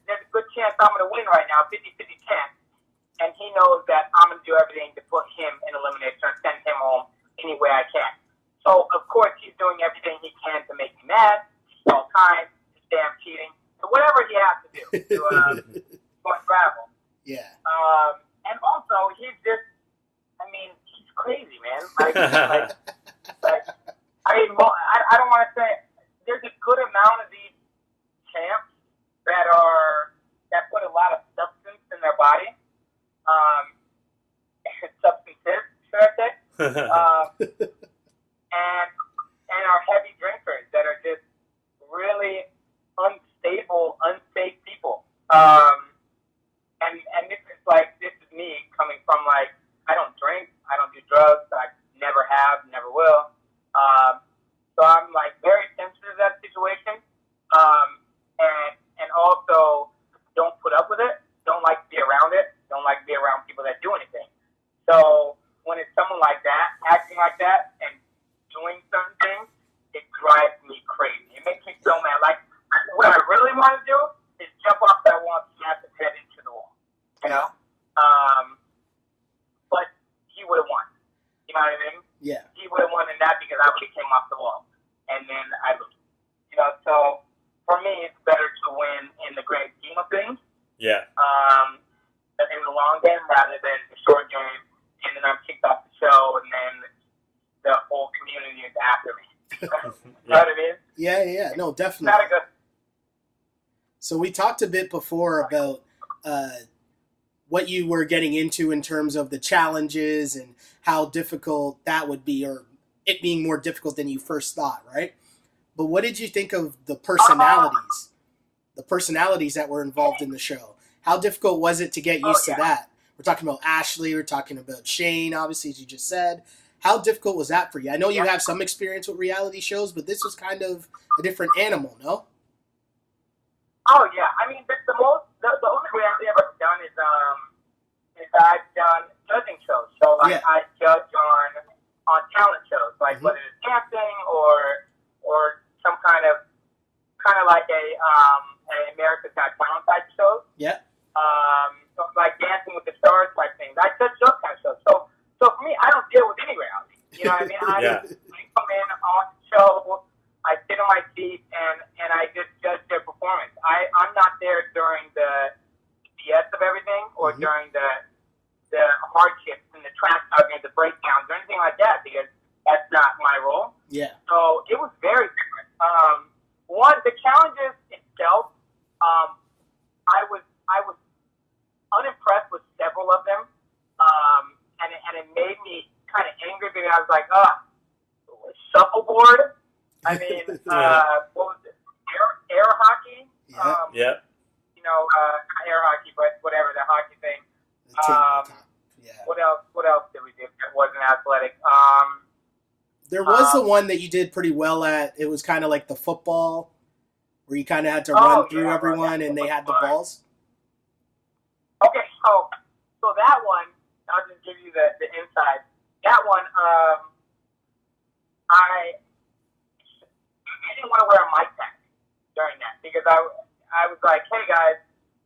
Speaker 3: There's a good chance I'm going to win right now, 50-50 chance. And he knows that I'm going to do everything to put him in elimination or send him home any way I can. So, of course, he's doing everything he can to make me mad all the time, to say I'm cheating, to whatever he has to do to unravel.
Speaker 2: Yeah.
Speaker 3: And also, he's just, I mean, he's crazy, man. Like I mean, I don't want to say, there's a good amount of these champs that put a lot of substance in their body. Substances, should I say? And are heavy drinkers that are just really unstable, unsafe people. And this is me coming from I don't drink, I don't do drugs, I never have, never will. So I'm very sensitive to that situation. And also don't put up with it, don't like to be around it, don't like to be around people that do anything. So when it's someone like that, acting like that, and doing certain things, it drives me crazy. It makes me so mad. What I really want to do is jump off that wall and smash his head into the wall. You know? But he would have won. You know what I mean?
Speaker 2: Yeah.
Speaker 3: He would have won in that because I would have came off the wall. And then I lose. You know, so for me, it's better to win in the grand scheme of things.
Speaker 1: Yeah.
Speaker 3: In the long game rather than the short game. And then I'm kicked off the show, and then the whole community is after me. You know what I mean?
Speaker 2: Yeah. No, definitely.
Speaker 3: Not a good.
Speaker 2: So we talked a bit before about what you were getting into in terms of the challenges and how difficult that would be, or it being more difficult than you first thought, right? But what did you think of the personalities? The personalities that were involved in the show? How difficult was it to get used to that? We're talking about Ashley, we're talking about Shane, obviously, as you just said. How difficult was that for you? I know you have some experience with reality shows, but this was kind of a different animal, no?
Speaker 3: Oh, yeah. I mean, the only reality I've ever done is I've done judging shows. So, I judge on talent shows, whether it's dancing or some kind of like an America's Got Talent type show.
Speaker 2: Yeah.
Speaker 3: So Dancing with the Stars type things. I judge those kind of shows. So for me, I don't deal with any reality. You know what I mean? I come in on the show, I sit on my seat, and I just judge their performance. I'm not there during the BS of everything or during the hardships and the track, the breakdowns or anything like that, because that's not my role.
Speaker 2: Yeah.
Speaker 3: So it was very different. One, the challenges itself, I was unimpressed with several of them, and it made me kind of angry because I was like, shuffleboard. I mean, what was it? Air hockey.
Speaker 1: Yeah.
Speaker 3: You know, not air hockey, but whatever, the hockey thing. What else did we do that wasn't athletic?
Speaker 2: There was the one that you did pretty well at. It was kind of like the football, where you kind of had to run through everyone, and they had the balls.
Speaker 3: Okay, so that one, I'll just give you the inside. That one, I didn't want to wear a mic tag during that because I was like, hey guys,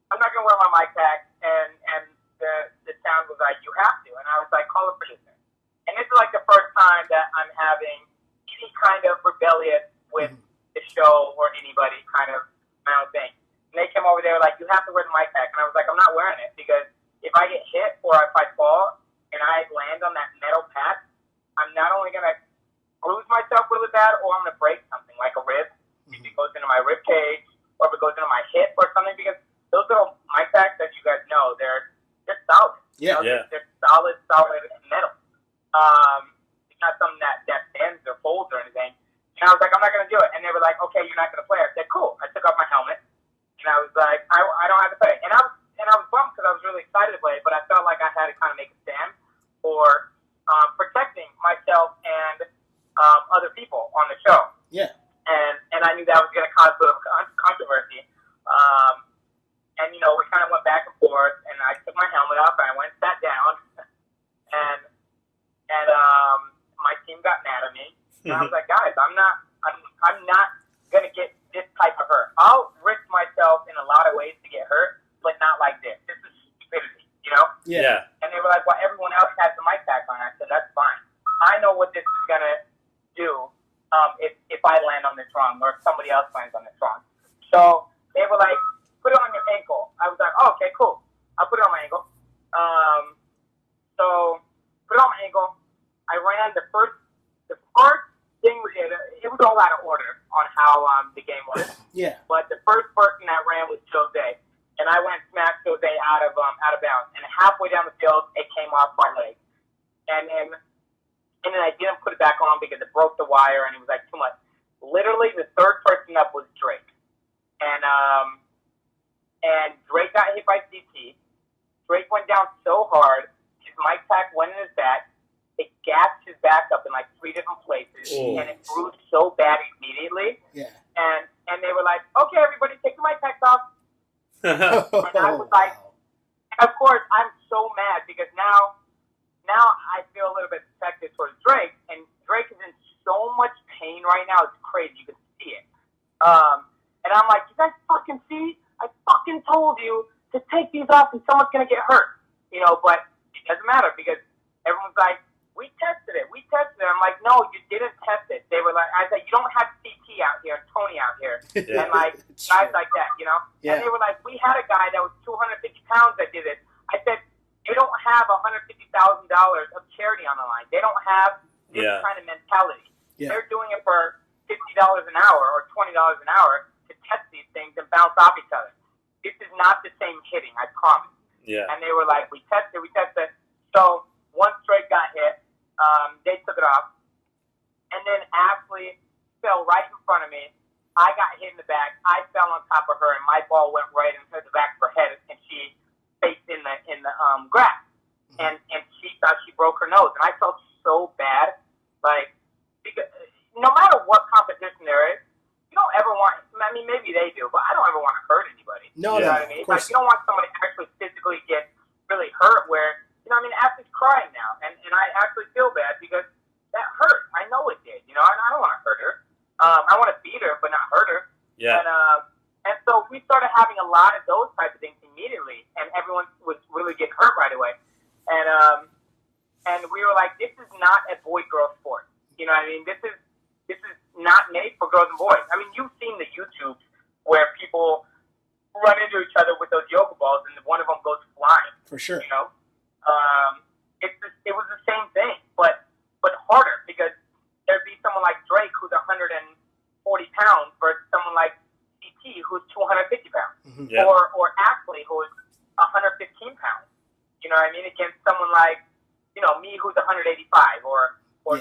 Speaker 3: I'm not gonna wear my mic tag, and the sound was like, you have to, and I was like, call a producer. And this is like the first time that I'm having any kind of rebellious with the show or anybody kind of my own thing. And they came over there like, you have to wear the mic tag. And I was like, I'm not wearing it because if I get hit or if I fall and I land on that metal pad, I'm not only going to bruise myself really bad or I'm going to break something like a rib. If it goes into my rib cage or if it goes into my hip or something, because those little mic tags that you guys know, they're solid.
Speaker 2: Yeah.
Speaker 3: You know, they're solid metal. It's not something that bends or folds or anything. And I was like, I'm not going to do it. And they were like, okay, you're not going to play. I said, cool. I took off my helmet. And I was like, I don't have to play. And I was bummed because I was really excited to play, but I felt like I had to kind of make a stand for protecting myself and other people on the show.
Speaker 2: Yeah.
Speaker 3: and I knew that was going to cause a little controversy. And you know, we kind of went back and forth, and I took my helmet off, and I went and sat down, and my team got mad at me, and I was like, guys, I'm not going to get this type of hurt. I'll risk myself in a lot of ways to get hurt, but not like this. This is stupidity, you know?
Speaker 1: Yeah.
Speaker 3: And they were like, well, everyone else has the mic pack on. I said, that's fine. I know what this is going to do if I land on this wrong, or if somebody else lands on this wrong. So they were like, put it on your ankle. I was like, oh, okay, cool. I'll put it on my ankle. So put it on my ankle. I ran the first thing we did. It was all out of order on how the game was.
Speaker 2: Yeah.
Speaker 3: But the first person that ran was Jose, and I went and smacked Jose out of bounds. And halfway down the field, it came off my leg, and then I didn't put it back on because it broke the wire, and it was like too much. Literally, the third person up was Drake, and Drake got hit by CT. Drake went down so hard, his mic pack went in his back. It gassed his back up in like 3 different places, and it bruised so bad immediately.
Speaker 2: Yeah.
Speaker 3: And they were like, okay, everybody, take the mic packs off. And I was like, of course, I'm so mad because now I feel a little bit protected towards Drake, and Drake is in so much pain right now. It's crazy. You can see it. And I'm like, you guys fucking see? I fucking told you to take these off and someone's going to get hurt. You know, but it doesn't matter because everyone's like, we tested it. I'm like, no, you didn't test it. They were like, I said, you don't have CT out here and Tony out here.
Speaker 1: Yeah.
Speaker 3: And like, guys like that, you know?
Speaker 2: Yeah.
Speaker 3: And they were like, we had a guy that was 250 pounds that did it. I said, they don't have $150,000 of charity on the line. They don't have this kind of mentality.
Speaker 2: Yeah.
Speaker 3: They're doing it for $50 an hour or $20 an hour to test these things and bounce off each other. This is not the same hitting, I promise.
Speaker 1: Yeah.
Speaker 3: And they were like, we tested. So once Drake got hit, they took it off. And then Ashley fell right in front of me. I got hit in the back. I fell on top of her, and my ball went right into the back of her head, and she faced in the grass. And she thought she broke her nose. And I felt so bad. Like, because no matter what competition there is, you don't ever want, I mean, maybe they do, but I don't ever want to hurt anybody.
Speaker 2: No,
Speaker 3: you know what I mean? Like, you don't want somebody to actually physically get really hurt where, you know what I mean, Ashley's crying now, and I actually feel bad because that hurt. I know it did, you know, and I don't want to hurt her. I want to beat her, but not hurt her.
Speaker 1: Yeah.
Speaker 3: And so we started having a lot of those type of things immediately, and everyone was really getting hurt right away. And we were like, this is not a boy-girl sport. You know what I mean? This is not made for girls and boys. I mean, you've seen the YouTube where people run into each other with those yoga balls, and one of them goes flying.
Speaker 2: For sure.
Speaker 3: You know, it was the same thing, but harder because there'd be someone like Drake who's 140 pounds versus someone like CT who's 250 pounds,
Speaker 1: Yeah.
Speaker 3: or Ashley who's 115 pounds. You know what I mean? Against someone like, you know, me who's 185, or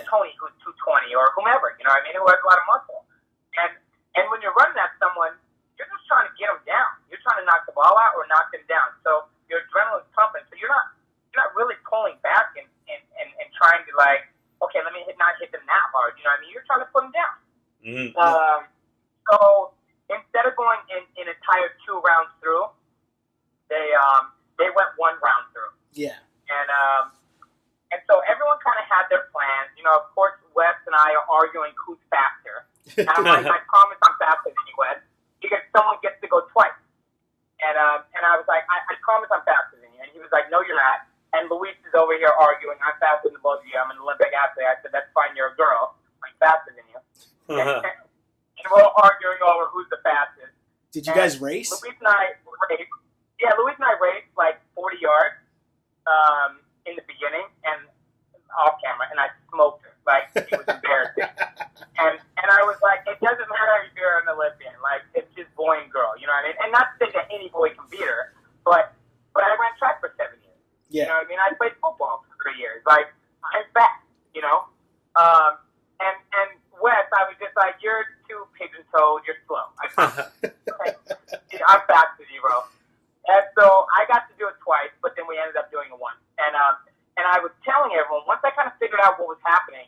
Speaker 3: Tony who's 220, or whomever. You know what I mean? Who has a lot of muscle. And when you're running at someone, you're just trying to get them down. You're trying to knock the ball out or knock them down. So your adrenaline's pumping. So you're not really pulling back and trying to like, okay, let me not hit them that hard. You know what I mean? You're trying to put them down.
Speaker 1: Mm-hmm.
Speaker 3: So instead of going in an entire 2 rounds through, they went 1 round through.
Speaker 2: Yeah.
Speaker 3: And so everyone kind of had their plans. You know, of course, Wes and I are arguing who's faster. And I'm like, I promise I'm faster than you, Wes, because someone gets to go twice. And I was like, I promise I'm faster than you. And he was like, no, you're not. And Luis is over here arguing, I'm faster than both of you. I'm an Olympic athlete. I said, that's fine, you're a girl. I'm faster than you. And we're all arguing over who's the fastest.
Speaker 2: Did you guys race?
Speaker 3: Luis and I raced. Yeah, Luis and I raced like 40 yards in the beginning and off camera, and I smoked her. Like, it was embarrassing. And I was like, it doesn't matter if you're an Olympian. Like, it's just boy and girl, you know what I mean? And not to say that any boy can beat her, but I ran track for 7 years.
Speaker 2: Yeah.
Speaker 3: You know what I mean? I played football for 3 years. Like, I'm fast, you know? And Wes, I was just like, you're too pigeon-toed, you're slow. I'm fast as you, bro. And so I got to do it twice, but then we ended up doing it once. And I was telling everyone, once I kind of figured out what was happening,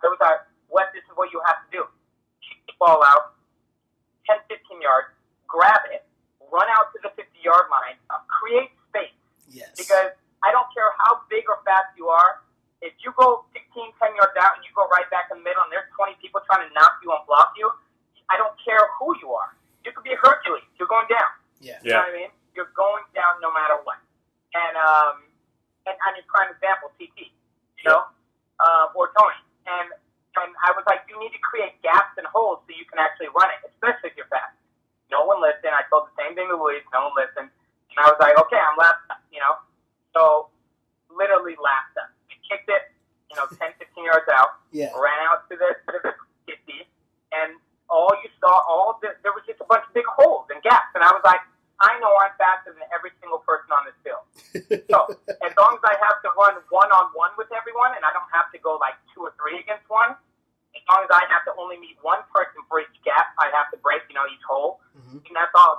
Speaker 3: I was like, Wes, this is what you have to do. Keep the ball out, 10, 15 yards, grab it, run out to the 50-yard line, create space.
Speaker 2: Yes.
Speaker 3: Because I don't care how big or fast you are, if you go 15, 10 yards out and you go right back in the middle and there's 20 people trying to knock you and block you, I don't care who you are. You could be a Hercules. You're going down.
Speaker 2: Yeah.
Speaker 3: You know what I mean? You're going down no matter what. And I mean, prime example, TT, you know, or Tony. And I was like, you need to create gaps and holes so you can actually run it, especially if you're fast. No one listened. I told the same thing to Luis. No one listened. And I was like, okay, I'm last up, you know. So literally last up. We kicked it, 10, 15 yards out.
Speaker 2: Yeah.
Speaker 3: Ran out to the 50. And all you saw, there was just a bunch of big holes and gaps. And I was like, I know I'm faster than every single person on this field. So as long as I have to run one-on-one with everyone and I don't have to go like 2 or 3 against one, as long as I have to only meet one person for each gap, I have to break, each hole. Mm-hmm. And that's all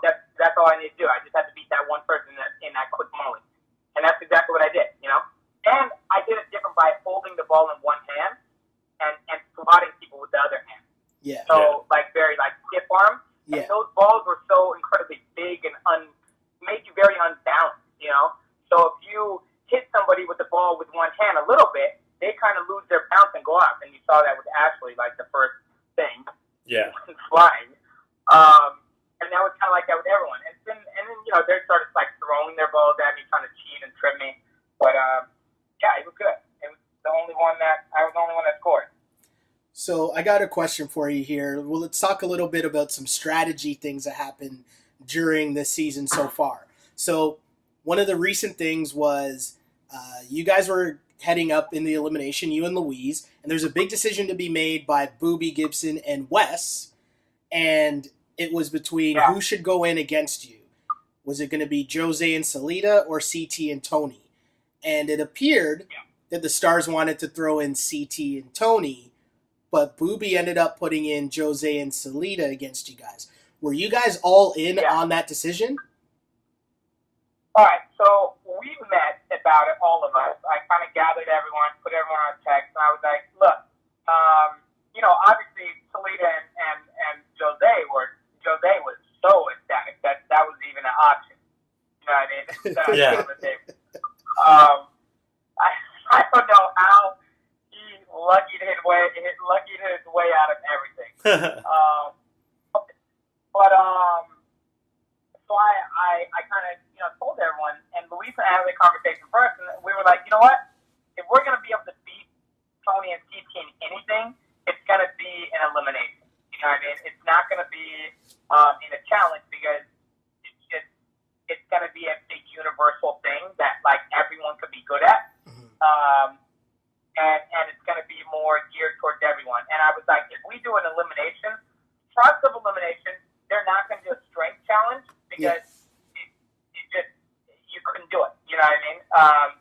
Speaker 3: I need to do. I just have to beat that one person in that quick moment. And that's exactly what I did, And I did it different by holding the ball in one hand and swatting people with the other hand.
Speaker 2: Yeah.
Speaker 3: So very stiff arm.
Speaker 2: Yeah.
Speaker 3: And those balls were so incredibly big and made you very unbalanced, So if you hit somebody with the ball with one hand a little bit, they kind of lose their bounce and go up. And you saw that with Ashley, the first thing.
Speaker 1: Yeah.
Speaker 3: Flying. And that was kind of like that with everyone. And then they started throwing their balls at me, trying to cheat and trip me. But yeah, it was good. It was I was the only one that scored.
Speaker 2: So I got a question for you here. Well, let's talk a little bit about some strategy things that happened during this season so far. So one of the recent things was you guys were heading up in the elimination, you and Louise, and there's a big decision to be made by Boobie, Gibson, and Wes, and it was between who should go in against you. Was it going to be Jose and Salida or CT and Tony? And it appeared that the Stars wanted to throw in CT and Tony, but Boobie ended up putting in Jose and Salida against you guys. Were you guys all in on that decision?
Speaker 3: All right, so we met about it, all of us. I kind of gathered everyone, put everyone on text, and I was like, look, obviously Salida and Jose was so ecstatic that was even an option. You know what I mean?
Speaker 1: Yeah.
Speaker 3: I don't know how he luckied his way out of everything. So I kind of told everyone, and Luis and I had a conversation first, and we were like, you know what? If we're going to be able to beat Tony and CT in anything, it's going to be an elimination. You know what I mean? It's not going to be in a challenge because it's going to be a big universal thing that everyone could be good at. And it's going to be more geared towards everyone. And I was like, if we do an elimination, trust of elimination, they're not going to do a strength challenge because you couldn't do it. You know what I mean?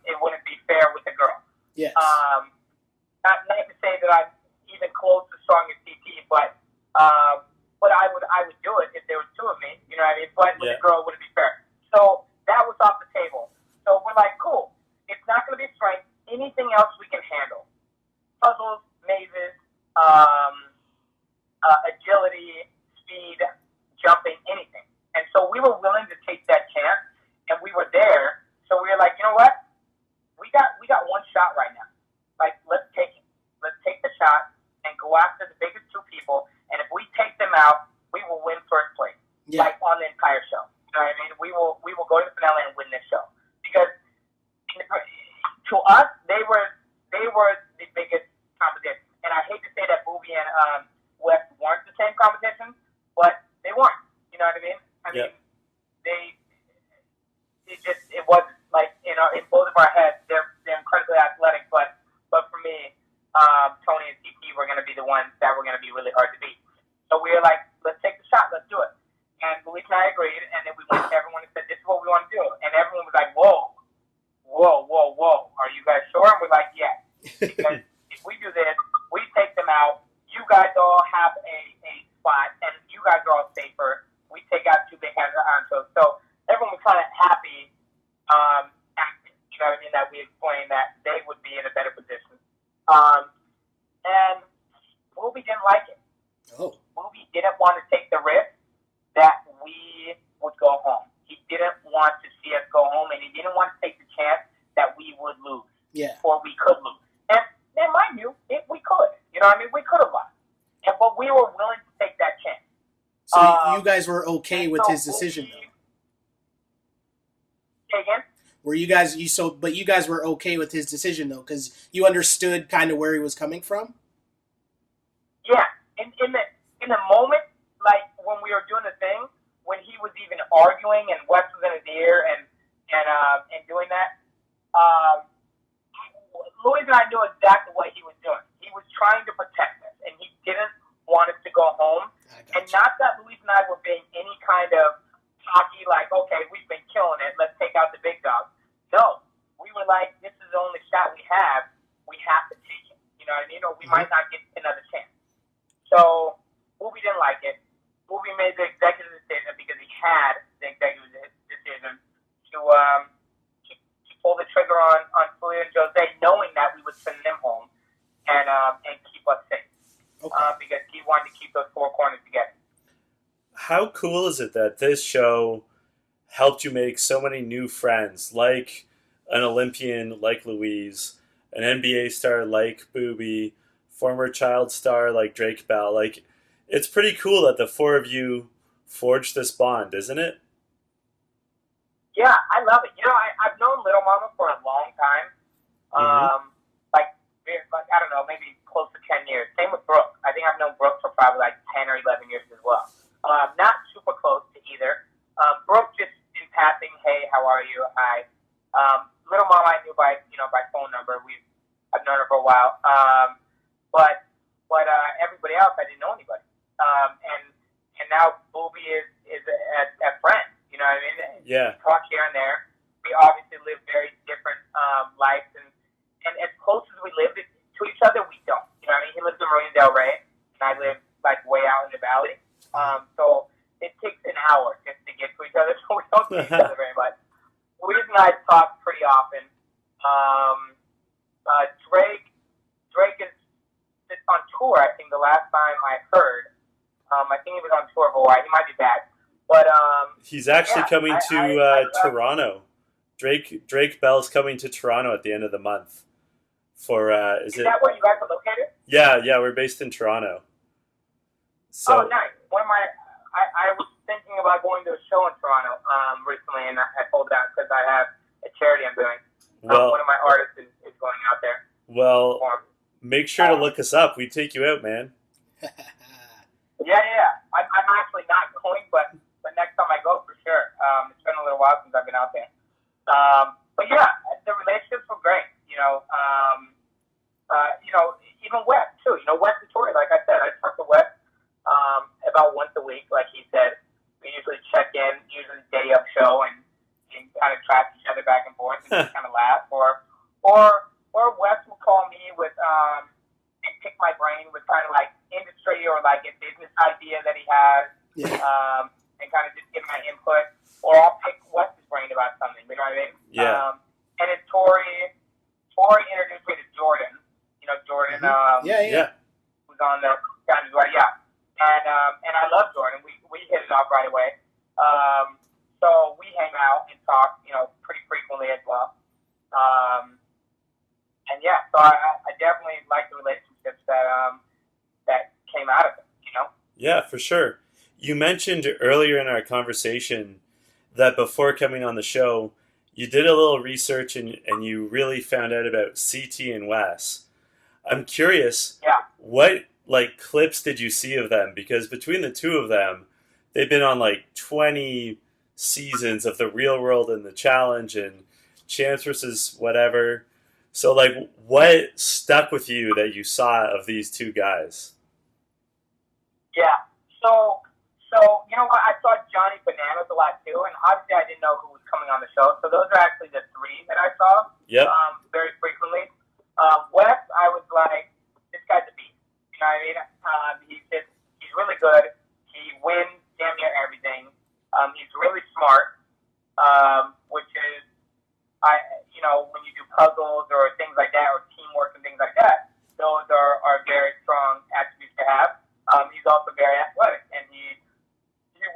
Speaker 3: It wouldn't be fair with the girl.
Speaker 2: Yes.
Speaker 3: Not to say that I'm even close to strong as CT, but I would do it if there was 2 of me. You know what I mean? But with the girl, it wouldn't be fair. So that was off the table. So we're like, cool. It's not going to be strength. Anything else we can handle. Puzzles, mazes, agility, speed, jumping, anything. And so we were willing to take that chance, and we were there. So we were like, you know what? We got one shot right now. Let's take it. Let's take the shot and go after the biggest 2 people. And if we take them out, we will win first place.
Speaker 2: Yeah.
Speaker 3: On the entire show. You know what I mean? We will go to the finale and win this show. Because to us, they were the biggest competition. And I hate to say that Boobie and West weren't the same competition, but they weren't. You know what I mean? I mean, it wasn't in both of our heads. They're incredibly athletic, but for me, Tony and CT were going to be the ones that were going to be really hard to beat. So we were like, let's take the shot, let's do it. And Luis and I agreed, and then we went to everyone and said, this is what we want to do. And everyone was like, whoa, are you guys sure? And we're like, yeah. Because if we do this, we take them out, you guys all have a spot, and you guys are all safer. We take out 2 big heads on shows. So everyone was kind of happy, you know what I mean, that we explained that they would be in a better position. And Boobie didn't like it.
Speaker 2: Oh.
Speaker 3: Boobie didn't didn't want to see us go home, and he didn't want to take the chance that we would lose.
Speaker 2: Yeah.
Speaker 3: Or we could lose. And mind you, we could. You know what I mean? We could have lost. But we were willing to take that chance.
Speaker 2: So you guys were okay with his decision, though?
Speaker 3: Say again?
Speaker 2: But you guys were okay with his decision, though, because you understood kind of where he was coming from?
Speaker 3: Yeah. In the moment, like when we were doing the thing, when he was even arguing and Wes was in his ear and doing that, Louis and I knew exactly what he was doing. He was trying to protect us, and he didn't want us to go home. And not that Louis and I were being any kind of cocky, like, okay, we've been killing it, let's take out the big dog. No. We were like, this is the only shot we have. We have to take it. You know what I mean? Or we might not get another chance. So, Movie didn't like it. Movie made the executive decision because he had the executive decision to pull the trigger on Julio and Jose, knowing that we would send them home and keep us safe. Okay. Because he wanted to keep those four corners together.
Speaker 1: How cool is it that this show helped you make so many new friends, like an Olympian like Louise, an NBA star like Booby, former child star like Drake Bell? Like, it's pretty cool that the four of you forged this bond, isn't it?
Speaker 3: Yeah, I love it. You know, I've known Little Mama for a long time. Like, I don't know, maybe close to 10 years. Same with Brooke. I think I've known Brooke for probably like 10 or 11 years as well. Not super close to either. Brooke just in passing, hey, how are you? Hi. Little Mama I knew by phone number. I've known her for a while. But everybody else I didn't know anybody. And now Booby is a friend. You know what I mean?
Speaker 1: Yeah.
Speaker 3: We talk here and there. We obviously live very different lives, and as close as we live to each other, we don't. You know what I mean? He lives in Marina Del Rey, and I live like way out in the valley. So it takes an hour just to get to each other, so we don't see each other very much. Louise and I talk pretty often. Drake is on tour. I think the last time I heard, I think he was on tour for a while. He might be back, but
Speaker 1: he's actually coming to Toronto. Drake Bell's coming to Toronto at the end of the month. Is
Speaker 3: that where you guys are located?
Speaker 1: Yeah, we're based in Toronto. So,
Speaker 3: nice. I was thinking about going to a show in Toronto recently, and I pulled out because I have a charity I'm doing. One of my artists is going out there.
Speaker 1: Well, make sure to look us up. We take you out, man.
Speaker 3: Yeah. I'm actually not going, but next time I go, for sure. It's been a little while since I've been out there. But yeah, the relationships were great. Even Wes too. Wes and Tori, like I said, I talk to Wes about once a week, like he said. We usually check in, usually day up show, and kind of track each other back and forth and just kind of laugh. Or Wes will call me with and pick my brain with kind of like industry or like a business idea that he has, and kind of just give my input. Or I'll pick Wes's brain about something. You know what I mean?
Speaker 1: Yeah.
Speaker 3: And it's Tori introduced me to Jordan. Jordan. Who's on the kind of yeah. And I love Jordan. We hit it off right away. So we hang out and talk, pretty frequently as well. And yeah, so I definitely like the relationships that came out of it.
Speaker 1: Yeah, for sure. You mentioned earlier in our conversation that before coming on the show, you did a little research and you really found out about CT and Wes. I'm curious, what clips did you see of them? Because between the two of them, they've been on 20 seasons of The Real World and The Challenge and Champs versus whatever. So what stuck with you that you saw of these two guys?
Speaker 3: Yeah. So you know what? I saw Johnny Bananas a lot too, and obviously I didn't know who was coming on the show. So those are actually the three that I saw.
Speaker 1: Yep.
Speaker 3: Very frequently. Wes, I was like, this guy's a beast. You know what I mean? He's really good. He wins damn near everything. He's really smart, which is, when you do puzzles or things like that, or teamwork and things like that, those are very strong attributes to have. He's also very athletic, and he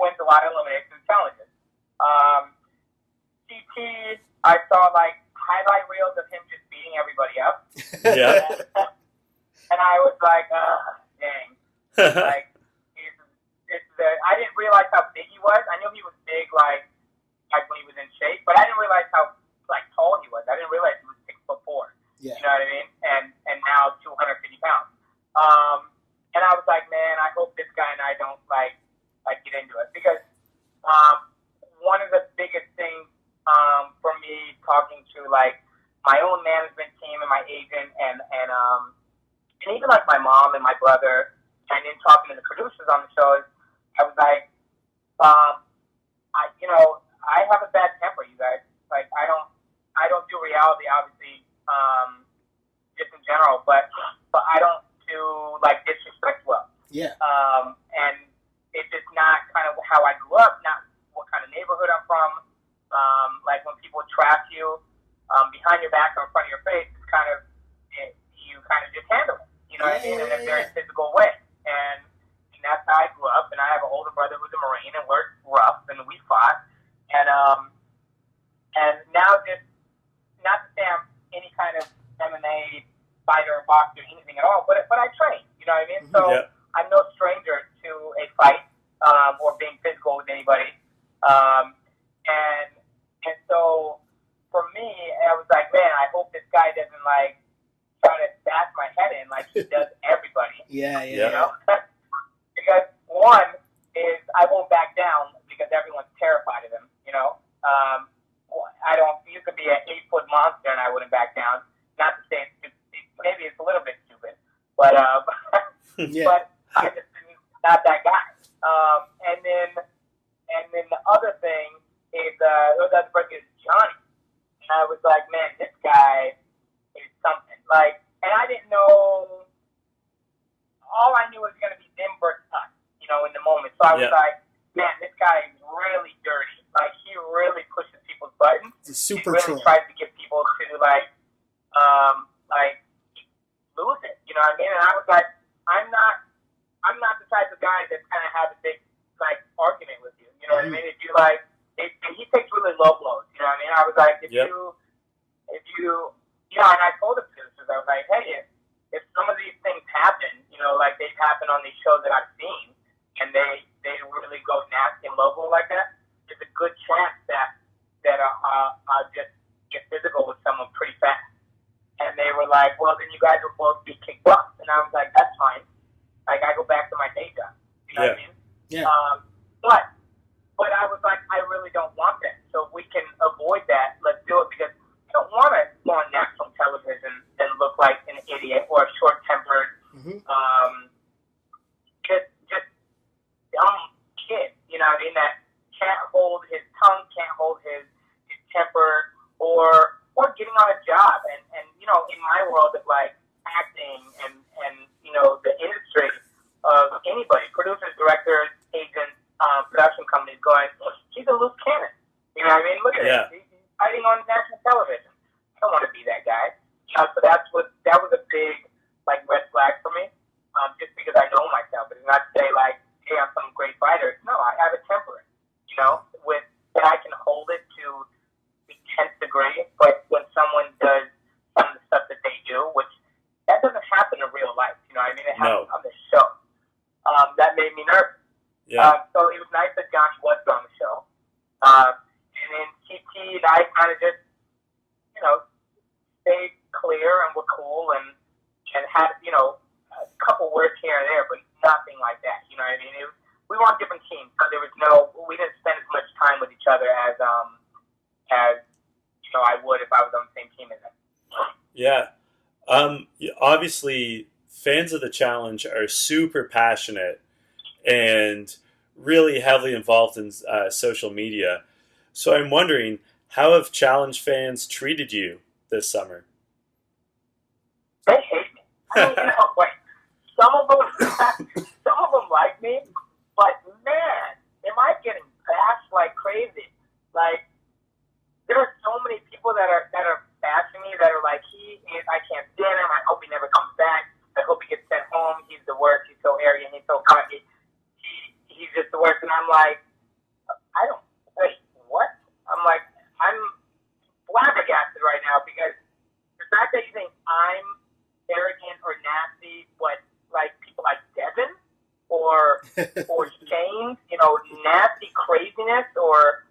Speaker 3: wins a lot of elimination challenges. I saw like highlight reels of him just beating everybody up.
Speaker 1: Yeah.
Speaker 3: And I was like, dang. Like, I didn't realize how big he was. I knew he was big, like when he was in shape, but I didn't realize how like tall he was. I didn't realize he was 6'4".
Speaker 2: Yeah.
Speaker 3: You know what I mean? And now 250 pounds. And I was like, man, I hope this guy and I don't like get into it, because one of the biggest things for me talking to like my own management team and my agent and even like my mom and my brother, and then talking to the producers on the show, I was like, I have a bad temper, you guys. Like, I don't do reality, obviously, just in general, but I don't do like disrespect well.
Speaker 2: Yeah.
Speaker 3: And it's just not kind of how I grew up, not what kind of neighborhood I'm from. Like when people trap you behind your back or in front of your face, it's kind of you kind of just handle it. You know what I mean? In a very physical way. And that's how I grew up. And I have an older brother who's a Marine, and we're rough, and we fought. And now, just not to say I'm any kind of MMA fighter or boxer or anything at all, but I train. You know what I mean? So I'm no stranger to a fight or being physical with anybody. And so for me, I was like, man, I hope this guy doesn't like try to bash my head in like he does everybody.
Speaker 2: Yeah.
Speaker 3: You know? Because one is I won't back down because everyone's terrified of him. You know, you could be an 8-foot monster and I wouldn't back down. Not to say maybe it's a little bit stupid, but but I just not that guy. And then the other thing is the other person is Johnny. And I was like, man, this guy is something. Like, and I didn't know. All I knew was going to be them versus us, you know, in the moment. So I was like, man, this guy is really dirty. Like, he really pushes people's buttons.
Speaker 2: It's a super
Speaker 3: he really tries to get people to like lose it. You know what I mean? And I was like, I'm not the type of guy that's kind of have a big like argument with you. You know what I mean? If you like, and he takes really low blows. You know what I mean? I was like, if you know, and I told the producers, I was like, hey, if some of these things happen, you know, like they've happened on these shows that I've seen, and they really go nasty and low blow like that, there's a good chance that I'll just get physical with someone pretty fast. And they were like, well, then you guys will both be kicked off. And I was like, that's fine. Like, I go back to my day job. You know what I mean?
Speaker 2: Yeah.
Speaker 3: But I was like, I really don't want that. So if we can avoid that, let's do it, because I don't want to go on national television and look like an idiot or a short-tempered, just dumb kid. You know what I mean? That can't hold his tongue, can't hold his temper, or getting on a job. And you know, in my world of like acting and you know, the industry of anybody, producers, directors, agents, production companies, going, he's a loose cannon. You know what I mean? Look at it. He's fighting on national television. I don't want to be that guy. So that was a big like red flag for me. Just because I know myself. It's not to say like, hey, I'm some great fighter. No, I have a temper. You know, with that I can hold it to the 10th degree. But when someone does some of the stuff that they do, which that doesn't happen in real life. You know what I mean? It happens on the show. That made me nervous.
Speaker 1: Yeah.
Speaker 3: So it was nice that Johnny was on the show. And then TT and I kind of just, you know, stayed clear and were cool and had, you know, a couple words here and there, but nothing like that. You know what I mean? We were on different teams, so we didn't spend as much time with each other as you know, I would if I was on the same team as them.
Speaker 1: Yeah. Obviously, fans of the challenge are super passionate and really heavily involved in social media. So I'm wondering, how have challenge fans treated you this summer?
Speaker 3: They hate me. I mean, you know, like, some of them like me, but man, am I getting bashed like crazy? Like, there are so many people that are bashing me, that are like, I can't stand him. I hope he never comes back. I hope he gets sent home. He's the worst. He's so arrogant. He's so cocky. He's just the worst. And I'm like, wait, what? I'm like, I'm black or Shane's, nasty craziness, or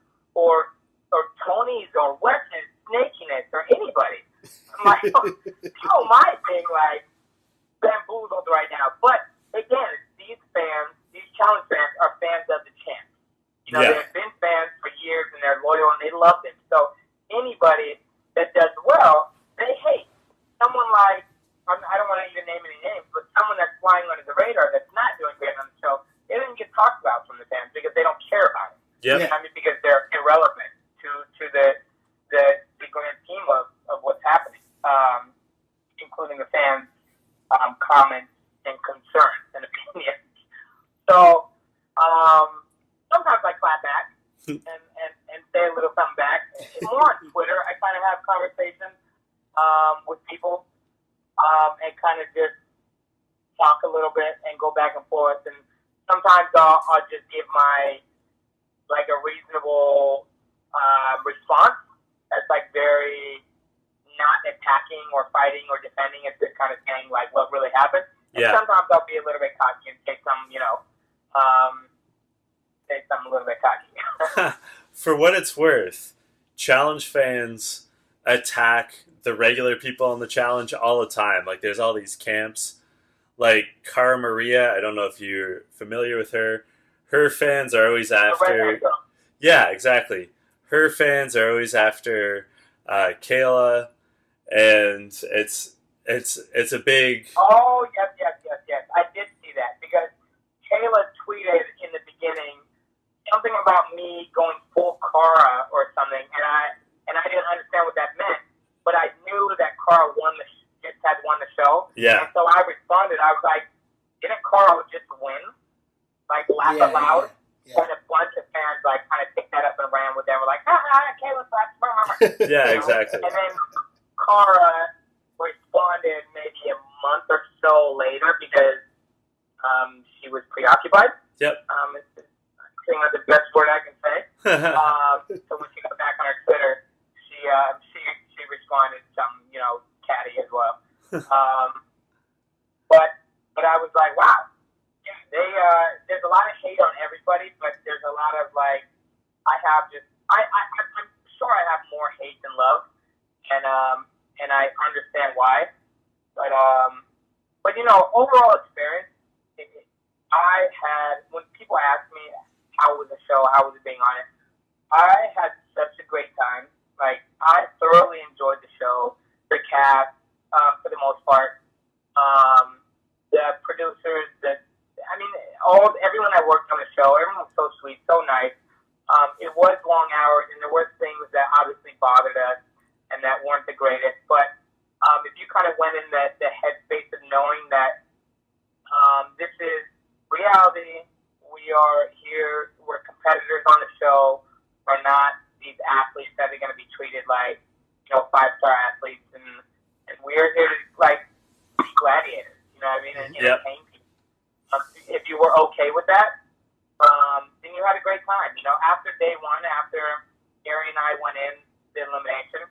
Speaker 3: Tony's or Wes's snakiness, or anybody. I'm like, how am I being like bamboozled right now? But again, these fans, these challenge fans, are fans of the champ. They've been fans for years and they're loyal and they love them. So anybody that does well, they hate. Someone like, I don't want to even name any names, but someone that's flying under the radar that's not doing great on the show, they didn't get talked about from the fans because they don't care about it.
Speaker 1: Yep.
Speaker 3: I mean, because they're irrelevant to the grand scheme of what's happening, including the fans' comments and concerns and opinions. So sometimes I clap back and say a little something back. More on Twitter, I kind of have conversations with people and kind of just talk a little bit and go back and forth. And sometimes I'll just give my a reasonable response that's very not attacking or fighting or defending. It's just kind of saying what really happened. And sometimes I'll be a little bit cocky and say something, say something a little bit cocky.
Speaker 1: For what it's worth, challenge fans attack the regular people on the challenge all the time. There's all these camps. Cara Maria, I don't know if you're familiar with her. Her fans are always after... Yeah, exactly. Her fans are always after Kayla, and it's a big...
Speaker 3: Oh, yes. I did see that, because Kayla tweeted in the beginning something about me going full Cara or something, and I didn't understand what that meant, but I knew that Cara had won the show.
Speaker 1: Yeah.
Speaker 3: And so I responded. I was like, didn't Cara just win? Laugh aloud. Yeah. And a bunch of fans kind of picked that up and ran with them. We're like, Kayla's back.
Speaker 1: Yeah, exactly.
Speaker 3: And then Cara responded maybe a month or so later because she was preoccupied.
Speaker 1: Yep.
Speaker 3: It's the best word I can say. So when she got back on her Twitter, she responded something, catty as well. But I was like, wow. There's a lot of hate on everybody, but there's a lot of I'm sure I have more hate than love, and I understand why. But overall experience, I had, when people ask me how was the show, how was it being on it, I had such a great time. I thoroughly enjoyed the show, the cast, for the most part, the producers, everyone that worked on the show, everyone was so sweet, so nice. It was long hours, and there were things that obviously bothered us and that weren't the greatest. But if you kind of went in the headspace of knowing that this is reality, we are here, we're competitors on the show, we're not these athletes that are going to be treated like, five-star athletes, and we're here to be gladiators, and entertain people. If you were okay with that, then you had a great time. After day one, after Gary and I went in the elimination,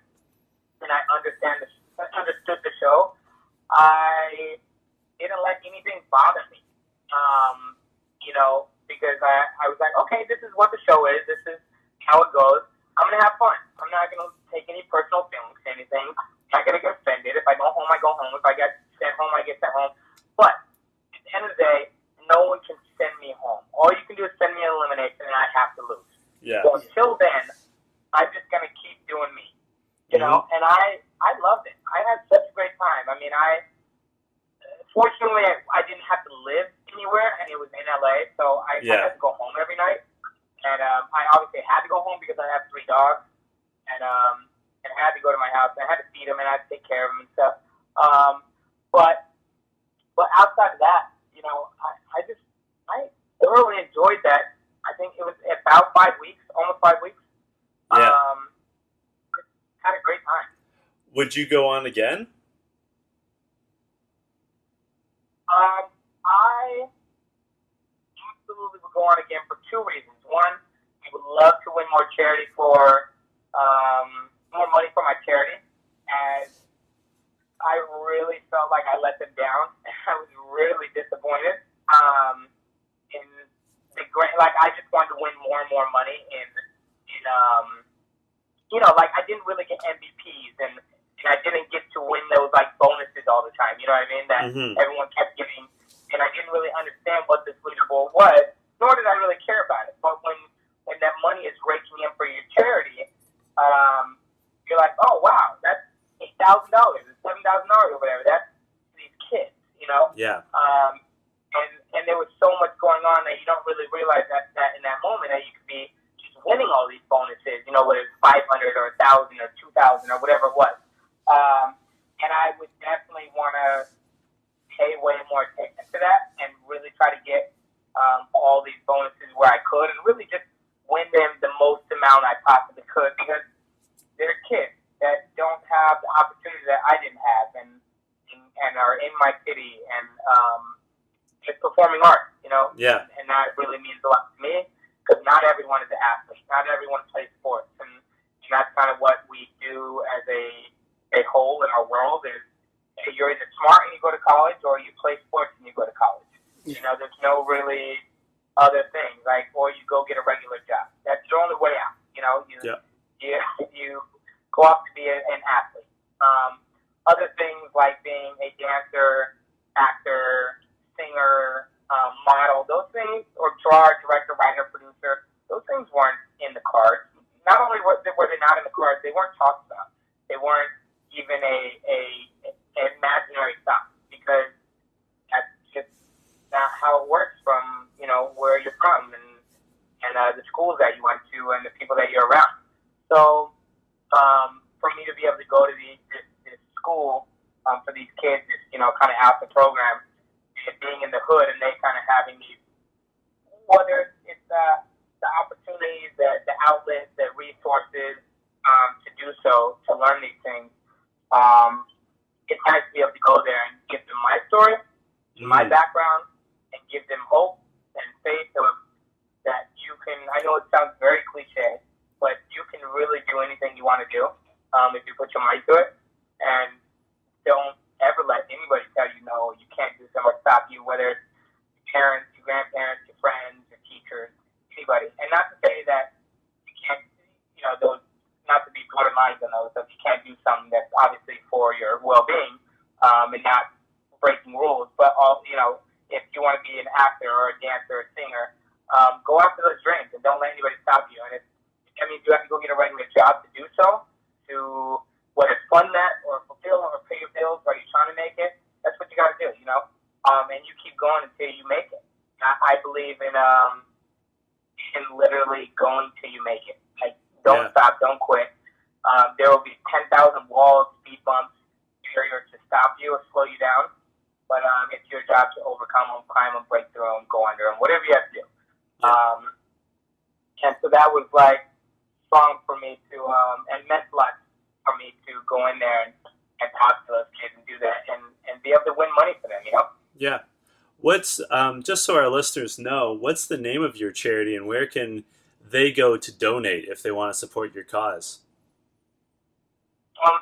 Speaker 3: and I understood the show, I didn't let anything bother me. Because I was like, okay, this is what the show is. This is how it goes. I'm going to have fun. I'm not going to take any personal feelings to anything. I'm not going to get offended. If I go home, I go home. If I get sent home, I get sent home. But at the end of the day, no one can send me home. All you can do is send me an elimination, and I have to lose.
Speaker 1: Yeah.
Speaker 3: So until then, I'm just going to keep doing me. And I loved it. I had such a great time. Fortunately, I didn't have to live anywhere, and it was in LA, so I had to go home every night. And I obviously had to go home because I have 3 dogs, and I had to go to my house, and I had to feed them, and I had to take care of them and stuff. But outside of that, I thoroughly enjoyed that. I think it was about 5 weeks, almost 5 weeks.
Speaker 1: Yeah.
Speaker 3: Had a great time.
Speaker 1: Would you go on again?
Speaker 3: I absolutely would go on again for 2 reasons. One, I would love to win more charity for more money for my charity, and I really felt like I let them down. I was really disappointed in great. Like, I just wanted to win more and more money you know, like, I didn't really get MVPs, and I didn't get to win those, like, bonuses all the time, you know what I mean, that everyone kept giving, and I didn't really understand what this leaderboard was, nor did I really care about it. But when that money is raking in for your charity, you're like, oh, wow, that's $8,000, $7,000 or whatever. That's these kids, you know?
Speaker 1: Yeah.
Speaker 3: And there was so much going on that you don't really realize that in that moment that you could be just winning all these bonuses, you know, whether it's 500 or 1,000 or 2,000 or whatever it was. And I would definitely want to pay way more attention to that and really try to get all these bonuses where I could and really just win them the most amount I possibly could, because they're kids that don't have the opportunity that I didn't have and are in my city and just performing art, you know?
Speaker 1: Yeah.
Speaker 3: And that really means a lot to me, because not everyone is an athlete. Not everyone plays sports. And that's kind of what we do as a whole in our world is you're either smart and you go to college or you play sports and you go to college. You know, there's no really other things, like, or you go get a regular job. That's your only way out, you know? You go off to be an athlete. Other things like being a dancer, actor, singer, model, those things, or drawer, director, writer, producer, those things weren't in the cards. Not only were they not in the cards, they weren't talked about. They weren't even an imaginary thought, because that's just not how it works from, you know, where you're from and the schools that you went to and the people that you're around. So for me to be able to go to this school for these kids, this, you know, kind of after program, and being in the hood and they kind of having these, whether it's the opportunities, the outlets, the resources to do so, to learn these things, it's nice to be able to go there and give them my story, my background, and give them hope and faith that you can, I know it sounds very cliche, but you can really do anything you want to do if you put your mind to it. And don't ever let anybody tell you no, you can't do something or stop you, whether it's your parents, your grandparents, your friends, your teachers, anybody. And not to say that you can't, you know, those, not to be borderlines on those, that you can't do something that's obviously for your well-being and not breaking rules. But, all, you know, if you want to be an actor or a dancer or a singer, go after those dreams and don't let anybody stop you. And if that means you have to go get a regular job to do so, to whether it's fund that or fulfill or pay your bills while you're trying to make it, that's what you got to do, you know? And you keep going until you make it. I believe in literally going till you make it. Like, don't stop, don't quit. There will be 10,000 walls, speed bumps, barriers to stop you or slow you down. But it's your job to overcome them, climb them, break through them, go under them, whatever you have to do. And so that was like strong for me to, and meant a lot for me to go in there and talk to those kids and do that and be able to win money for them, you know?
Speaker 1: Yeah. What's, just so our listeners know, what's the name of your charity and where can they go to donate if they want to support your cause?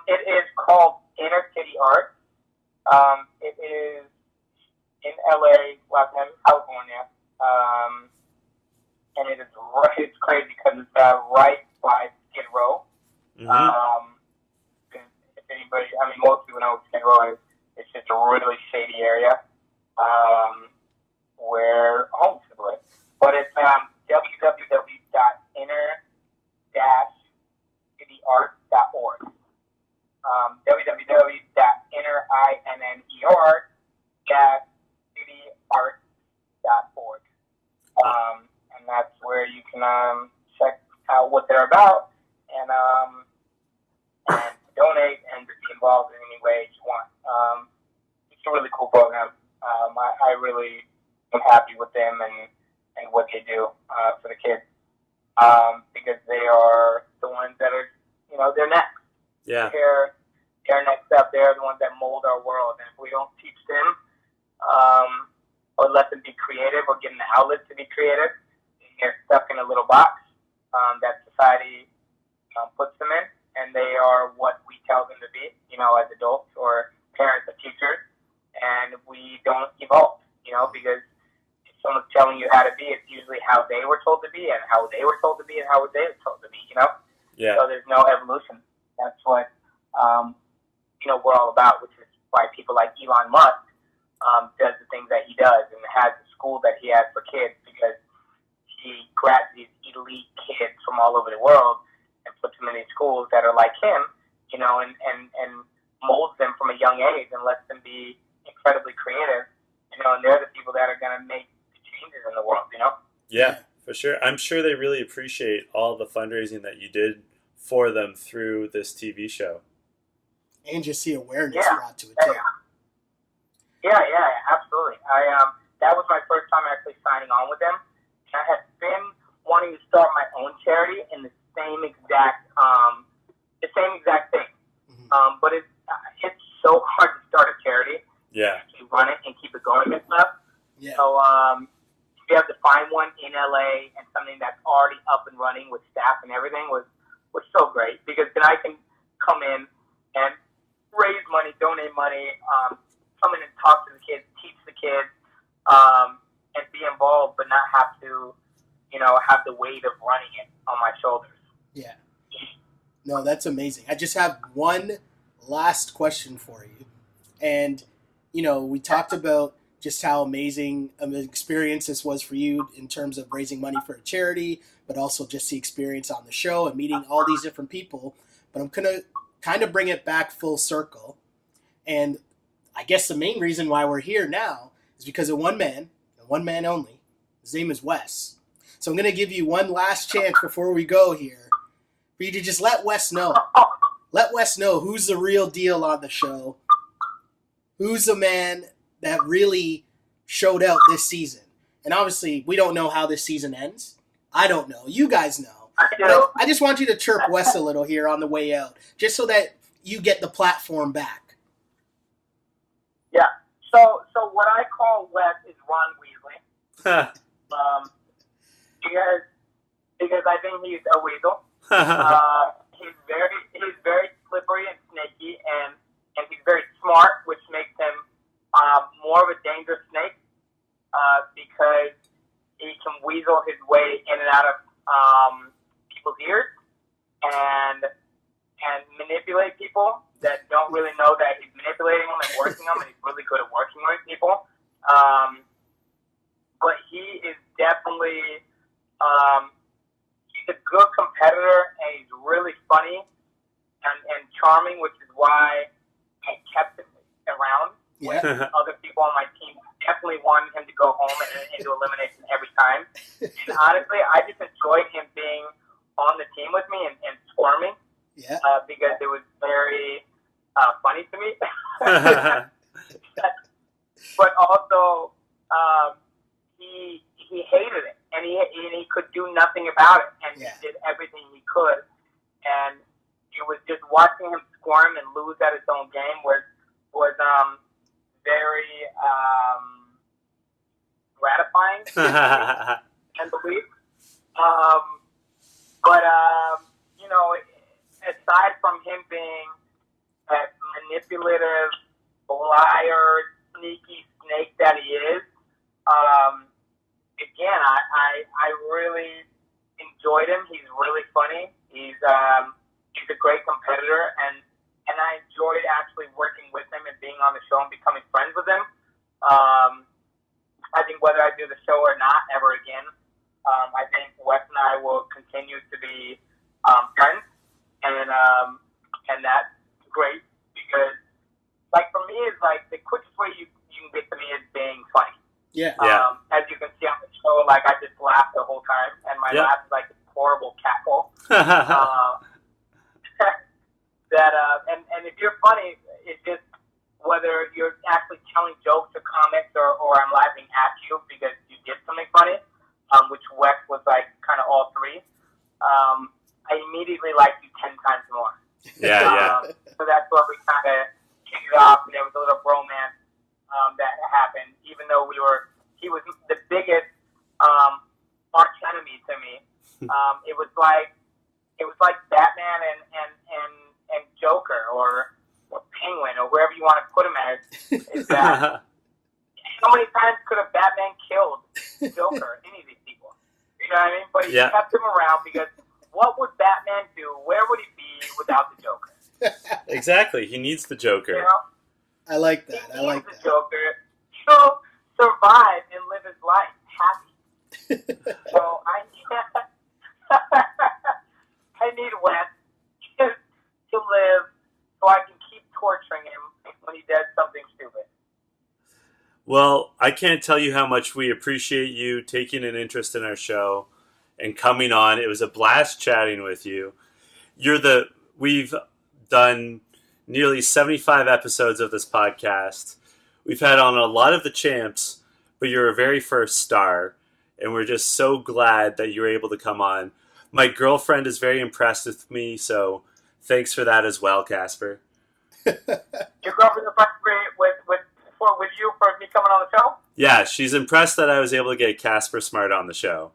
Speaker 3: It is called Inner City Art. It is in LA, Los Angeles, California. And it is it's crazy because it's right by Skid Row. If anybody, I mean, most people know Skid Row is. It's just a really shady area where homes live. But it's www.inner-cityart.org. www.inner-cityart.org. And that's where you can check out what they're about and donate and be involved in any way you want. It's a really cool program. I really am happy with them and what they do for the kids because they are the ones that are, you know, they're next.
Speaker 1: Yeah.
Speaker 3: They're next up. They're the ones that mold our world. And if we don't teach them or let them be creative or give them the outlet to be creative, they're stuck in a little box that society puts them in, and they are what we tell them to be, you know, as adults or parents or teachers, and we don't evolve, you know, because if someone's telling you how to be, it's usually how they they were told to be and how they were told to be and how they were told to be, you know?
Speaker 1: Yeah.
Speaker 3: So there's no evolution. That's what, we're all about, which is why people like Elon Musk does the things that he does and has the school that he has for kids, because he grabs these elite kids from all over the world and puts them in these schools that are like him, and molds them from a young age and lets them be incredibly creative, and they're the people that are going to make the changes in the world,
Speaker 1: Yeah, for sure. I'm sure they really appreciate all the fundraising that you did for them through this TV show.
Speaker 2: And just see awareness brought to it too.
Speaker 3: Yeah, absolutely. That was my first time actually signing on with them. And I had been wanting to start my own charity in the same exact thing. Mm-hmm. But it's so hard to start a charity.
Speaker 1: Yeah.
Speaker 3: To run it and keep it going and stuff.
Speaker 2: Yeah.
Speaker 3: So to be able to find one in LA and something that's already up and running with staff and everything was so great, because then I can come in and raise money, donate money, come in and talk to the kids, teach the kids, and be involved, but not have to, have the weight of running it on my shoulders.
Speaker 2: Yeah. No, that's amazing. I just have one last question for you. And, we talked about just how amazing an experience this was for you in terms of raising money for a charity, but also just the experience on the show and meeting all these different people. But I'm going to kind of bring it back full circle. And I guess the main reason why we're here now is because of one man, and one man only. His name is Wes. So I'm going to give you one last chance before we go here for you to just let Wes know. Let Wes know who's the real deal on the show. Who's the man that really showed out this season. And obviously, we don't know how this season ends. I don't know. You guys know. I just want you to chirp Wes a little here on the way out, just so that you get the platform back.
Speaker 3: Yeah. So what I call Wes is Ron Weasley. Because I think he's a weasel. He's very slippery and snaky, and he's very smart, which makes him more of a dangerous snake, because he can weasel his way in and out of people's ears and manipulate people that don't really know that he's manipulating them and working them, and he's really good at working with people. But he is definitely he's a good competitor, and he's really funny and charming, which is why I kept him around.
Speaker 2: Yeah.
Speaker 3: Other people on my team definitely wanted him to go home and do elimination every time. And honestly, I just enjoyed him being on the team with me and squirming.
Speaker 2: Yeah.
Speaker 3: Because it was very funny to me. But also, he hated it, and he could do nothing about it, and he did everything he could. And it was just watching him squirm and lose at his own game was very gratifying and believe. Aside from him being that manipulative, liar, sneaky snake that he is, again, I really enjoyed him. He's really funny. He's a great competitor, and I enjoyed actually working with him and being on the show and becoming friends with him. I think whether I do the show or not ever again, I think Wes and I will continue to be friends, and that's great, because, like, for me, it's like the quickest way you can get to me is being funny.
Speaker 2: Yeah.
Speaker 3: As you can see on the show, like, I just laugh the whole time, and my laugh is like a horrible cackle. And if you're funny, it's just whether you're actually telling jokes or comics or I'm laughing at you because you did something funny, which Wes was like kind of all three. I immediately liked you 10 times more.
Speaker 1: Yeah.
Speaker 3: So that's where we kind of kicked it off, and there was a little bromance that happened, even though he was the biggest arch enemy to me. It was like Batman and Joker or Penguin or wherever you want to put him as. Is that how many times could a Batman killed Joker or any of these people? know what I mean? But he kept him around because what would Batman do? Where would he be without the Joker?
Speaker 1: Exactly. He needs the Joker.
Speaker 3: You know?
Speaker 2: I like that.
Speaker 3: He needs the Joker to survive and live his life happy. So I need Wes to live so I can keep torturing him when he does something stupid.
Speaker 1: Well, I can't tell you how much we appreciate you taking an interest in our show and coming on. It was a blast chatting with you. We've done nearly 75 episodes of this podcast. We've had on a lot of the champs, but you're a very first star, and we're just so glad that you were able to come on. My girlfriend is very impressed with me, so thanks for that as well, Casper.
Speaker 3: Your girlfriend's impressed with you for me coming on the show?
Speaker 1: Yeah, she's impressed that I was able to get Casper Smart on the show.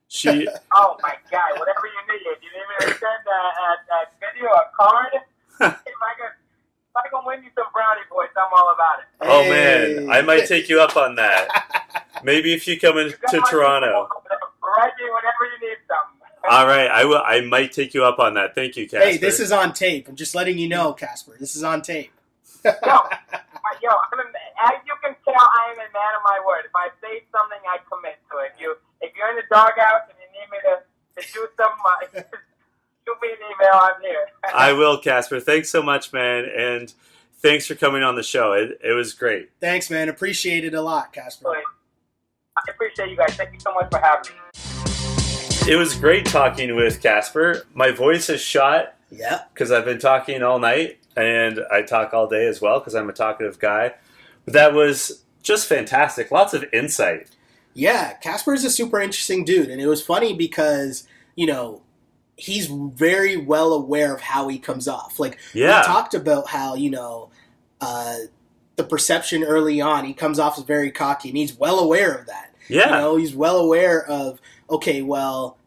Speaker 1: She.
Speaker 3: Oh my God! Whatever you need. You need me to send a video, a card? If I can win you some brownie points, I'm all about it.
Speaker 1: Oh man, I might take you up on that. Maybe if you come into Toronto.
Speaker 3: Right here, whenever you need something.
Speaker 1: All right, I will. I might take you up on that. Thank you, Casper.
Speaker 2: Hey, this is on tape. I'm just letting you know, Casper. This is on tape.
Speaker 3: Yo, as you can tell, I am a man of my word. If I say something, I commit to it. If you're in the doghouse and you need me to do something, shoot me an email. I'm here.
Speaker 1: I will, Casper. Thanks so much, man, and thanks for coming on the show. It was great.
Speaker 2: Thanks, man. Appreciate it a lot, Casper.
Speaker 3: I appreciate you guys. Thank you so much for having me.
Speaker 1: It was great talking with Casper. My voice is shot.
Speaker 2: Yeah.
Speaker 1: Because I've been talking all night, and I talk all day as well because I'm a talkative guy. But that was just fantastic. Lots of insight.
Speaker 2: Yeah, Casper is a super interesting dude. And it was funny because, he's very well aware of how he comes off. Like, we talked about how, the perception early on, he comes off as very cocky, and he's well aware of that.
Speaker 1: Yeah.
Speaker 2: He's well aware of, okay, well,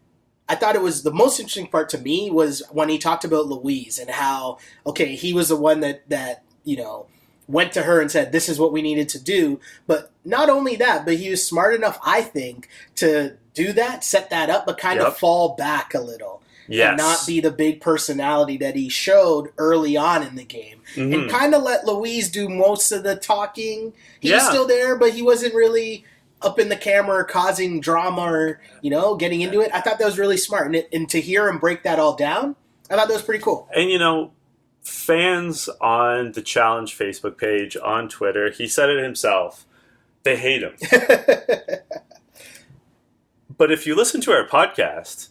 Speaker 2: I thought it was the most interesting part to me was when he talked about Louise and how, okay, he was the one that went to her and said, this is what we needed to do. But not only that, but he was smart enough, I think, to do that, set that up, but kind of fall back a little.
Speaker 1: Yes.
Speaker 2: And not be the big personality that he showed early on in the game. Mm-hmm. And kind of let Louise do most of the talking. He was still there, but he wasn't really up in the camera causing drama or, getting into it. I thought that was really smart. And to hear him break that all down, I thought that was pretty cool.
Speaker 1: And, fans on the Challenge Facebook page, on Twitter, he said it himself, they hate him. But if you listen to our podcast,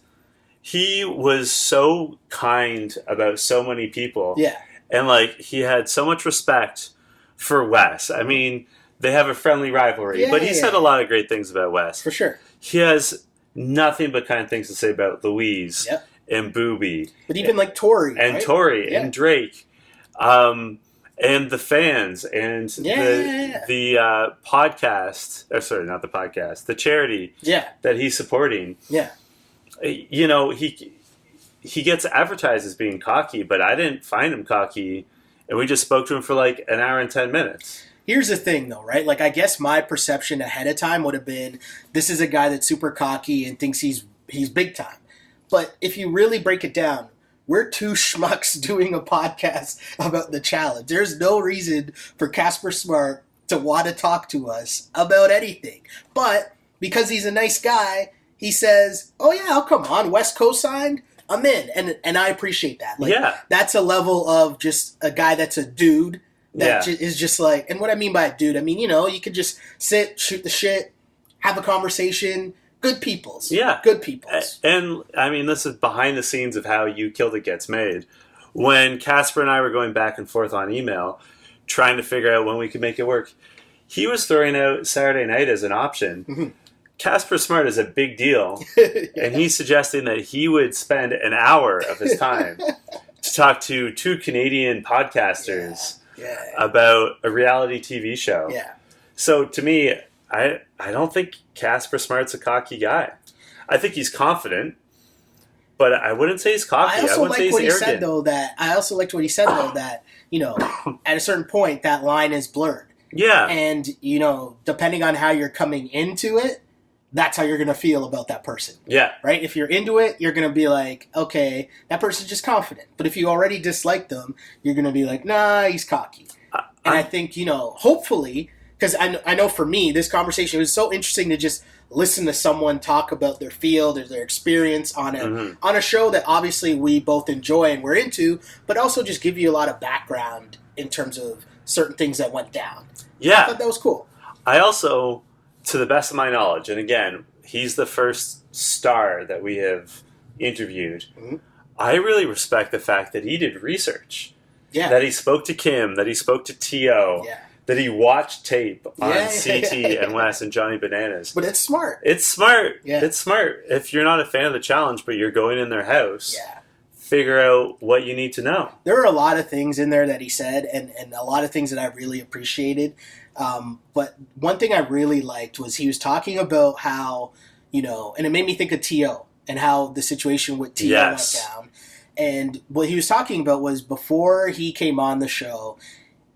Speaker 1: he was so kind about so many people.
Speaker 2: Yeah.
Speaker 1: And, he had so much respect for Wes. I mean, they have a friendly rivalry. But he said a lot of great things about Wes.
Speaker 2: For sure.
Speaker 1: He has nothing but kind things to say about Louise.
Speaker 2: Yep.
Speaker 1: And Booby.
Speaker 2: But even Tori.
Speaker 1: And
Speaker 2: right?
Speaker 1: Tori and Drake. And the fans and the podcast. Oh, sorry, not the podcast. The charity that he's supporting.
Speaker 2: Yeah.
Speaker 1: He gets advertised as being cocky, but I didn't find him cocky. And we just spoke to him for an hour and 10 minutes.
Speaker 2: Here's the thing, though, right? I guess my perception ahead of time would have been, this is a guy that's super cocky and thinks he's big time. But if you really break it down, we're two schmucks doing a podcast about the challenge. There's no reason for Casper Smart to want to talk to us about anything. But because he's a nice guy, he says, oh yeah, I'll come on. West Coast signed, I'm in. And I appreciate that. That's a level of just a guy that's a dude that is just and what I mean by a dude, I mean, you could just sit, shoot the shit, have a conversation. Good peoples. Yeah. Good peoples.
Speaker 1: And, I mean, this is behind the scenes of how You Killed It gets made. When Casper and I were going back and forth on email, trying to figure out when we could make it work, he was throwing out Saturday night as an option. Mm-hmm. Casper Smart is a big deal. And he's suggesting that he would spend an hour of his time to talk to two Canadian podcasters about a reality TV show.
Speaker 2: Yeah.
Speaker 1: So, to me, I don't think Casper Smart's a cocky guy. I think he's confident, but I wouldn't say he's cocky.
Speaker 2: I also
Speaker 1: wouldn't say he's arrogant.
Speaker 2: I also liked what he said, though, that, at a certain point, that line is blurred.
Speaker 1: Yeah.
Speaker 2: And, depending on how you're coming into it, that's how you're going to feel about that person.
Speaker 1: Yeah.
Speaker 2: Right? If you're into it, you're going to be like, okay, that person's just confident. But if you already dislike them, you're going to be like, nah, he's cocky. And I think, hopefully, because I know for me, this conversation was so interesting to just listen to someone talk about their field or their experience on a show that obviously we both enjoy and we're into, but also just give you a lot of background in terms of certain things that went down.
Speaker 1: Yeah.
Speaker 2: I thought that was cool.
Speaker 1: I also, to the best of my knowledge, and again, he's the first star that we have interviewed. Mm-hmm. I really respect the fact that he did research. Yeah. That he spoke to Kim, that he spoke to T.O., that he watched tape on CT and Wes and Johnny Bananas.
Speaker 2: But it's smart.
Speaker 1: It's smart. Yeah. It's smart. If you're not a fan of the challenge, but you're going in their house, figure out what you need to know.
Speaker 2: There are a lot of things in there that he said, and a lot of things that I really appreciated. But one thing I really liked was he was talking about how, and it made me think of T.O. and how the situation with T.O. went down. And what he was talking about was before he came on the show,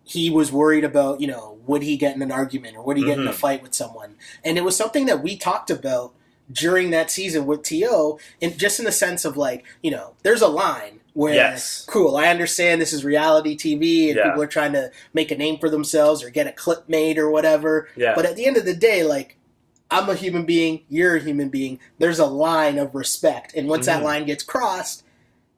Speaker 2: he was worried about, would he get in an argument or would he get in a fight with someone? And it was something that we talked about during that season with T.O., and just in the sense of like, there's a line where, cool, I understand this is reality TV and people are trying to make a name for themselves or get a clip made or whatever. Yeah. But at the end of the day, like, I'm a human being, you're a human being. There's a line of respect. And once that line gets crossed,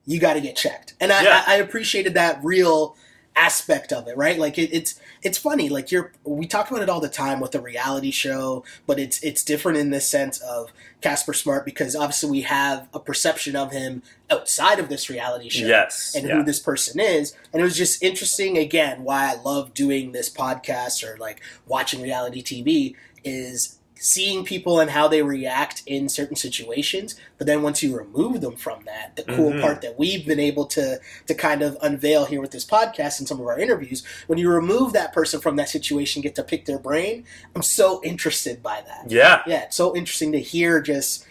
Speaker 2: you got to get checked. And I appreciated that real aspect of it, right? Like it's funny. Like we talk about it all the time with the reality show, but it's different in this sense of Casper Smart because obviously we have a perception of him outside of this reality show and who this person is. And it was just interesting, again, why I love doing this podcast or like watching reality TV is seeing people and how they react in certain situations, but then once you remove them from that, the cool part that we've been able to kind of unveil here with this podcast and some of our interviews, when you remove that person from that situation, get to pick their brain, I'm so interested by that. Yeah, it's so interesting to hear just,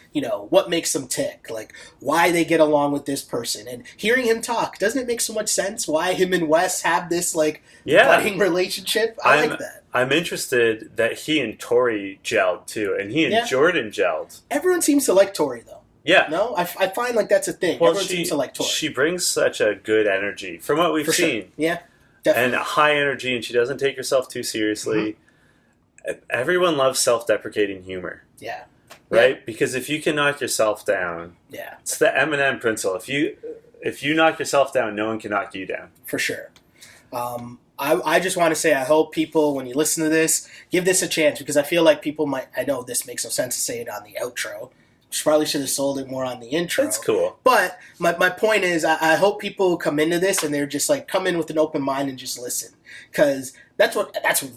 Speaker 2: what makes them tick, like why they get along with this person. And hearing him talk, doesn't it make so much sense why him and Wes have this like budding relationship? I like that.
Speaker 1: I'm interested that he and Tori gelled too, and he and Jordan gelled.
Speaker 2: Everyone seems to like Tori though.
Speaker 1: Yeah.
Speaker 2: No? I find like that's a thing.
Speaker 1: Well,
Speaker 2: Everyone seems to like Tori.
Speaker 1: She brings such a good energy from what we've seen.
Speaker 2: Sure. Yeah, definitely.
Speaker 1: And high energy, and she doesn't take herself too seriously. Everyone loves self-deprecating humor. Yeah. Right? Yeah. Because if you can knock yourself down, it's the Eminem principle. If you knock yourself down, no one can knock you down.
Speaker 2: For sure. I just want to say I hope people, when you listen to this, give this a chance because I feel like people might, I know this makes no sense to say it on the outro. Probably should have sold it more on the intro.
Speaker 1: That's cool.
Speaker 2: But my point is I hope people come into this and they're just like, come in with an open mind and just listen. Because that's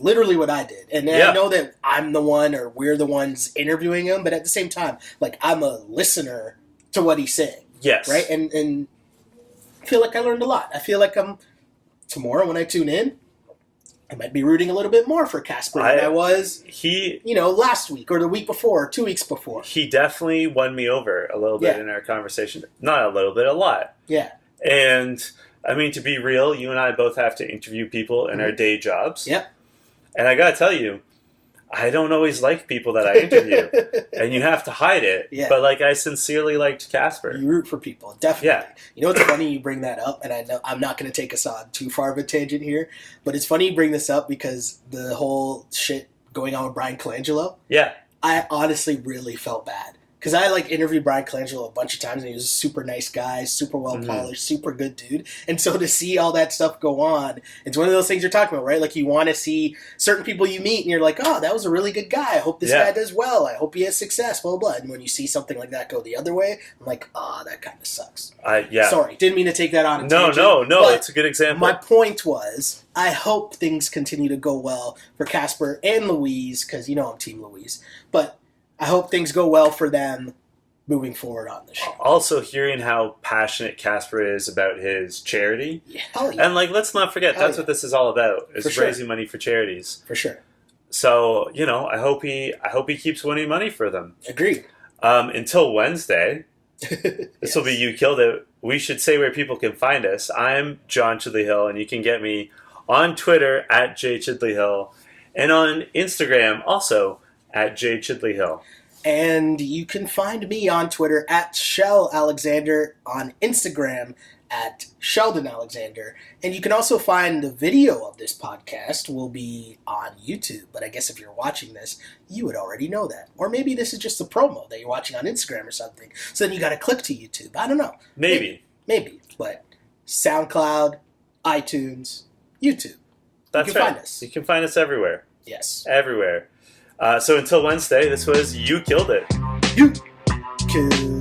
Speaker 2: literally what I did. And I know that I'm the one or we're the ones interviewing him, but at the same time, like I'm a listener to what he's saying. Yes. Right? And I feel like I learned a lot. I feel like tomorrow when I tune in, I might be rooting a little bit more for Casper than I was, last week or the week before or 2 weeks before.
Speaker 1: He definitely won me over a little bit in our conversation. Not a little bit, a lot. Yeah. And, I mean, to be real, you and I both have to interview people in our day jobs. Yep. And I got to tell you, I don't always like people that I interview. And you have to hide it. Yeah. But, I sincerely liked Casper.
Speaker 2: You root for people, definitely. Yeah. You know what's funny? You bring that up, and I know I'm not going to take us on too far of a tangent here, but it's funny you bring this up because the whole shit going on with Brian Colangelo. Yeah. I honestly really felt bad. Because I interviewed Brian Colangelo a bunch of times, and he was a super nice guy, super well polished, super good dude. And so to see all that stuff go on, it's one of those things you're talking about, right? Like you want to see certain people you meet, and you're like, oh, that was a really good guy. I hope this guy does well. I hope he has success, blah, blah, blah. And when you see something like that go the other way, I'm like, oh, that kind of sucks. Sorry, didn't mean to take that on a tangent.
Speaker 1: No, it's a good example.
Speaker 2: My point was, I hope things continue to go well for Casper and Louise, because I'm Team Louise. But I hope things go well for them moving forward on the show.
Speaker 1: Also, hearing how passionate Casper is about his charity.
Speaker 2: Yeah.
Speaker 1: And, let's not forget, that's what this is all about, is raising money for charities.
Speaker 2: For sure.
Speaker 1: So, I hope he keeps winning money for them.
Speaker 2: Agreed.
Speaker 1: Until Wednesday, this will be You Killed It. We should say where people can find us. I'm John Chidley Hill, and you can get me on Twitter at JChidleyHill, and on Instagram also at JChidleyHill.
Speaker 2: And you can find me on Twitter at Shell Alexander, on Instagram at Sheldon Alexander. And you can also find the video of this podcast will be on YouTube. But I guess if you're watching this, you would already know that. Or maybe this is just a promo that you're watching on Instagram or something. So then you got to click to YouTube. I don't know.
Speaker 1: Maybe.
Speaker 2: But SoundCloud, iTunes, YouTube.
Speaker 1: That's
Speaker 2: you can
Speaker 1: right.
Speaker 2: find us.
Speaker 1: You can find us everywhere.
Speaker 2: Yes.
Speaker 1: Everywhere. So until Wednesday, this was You Killed It.
Speaker 2: You Killed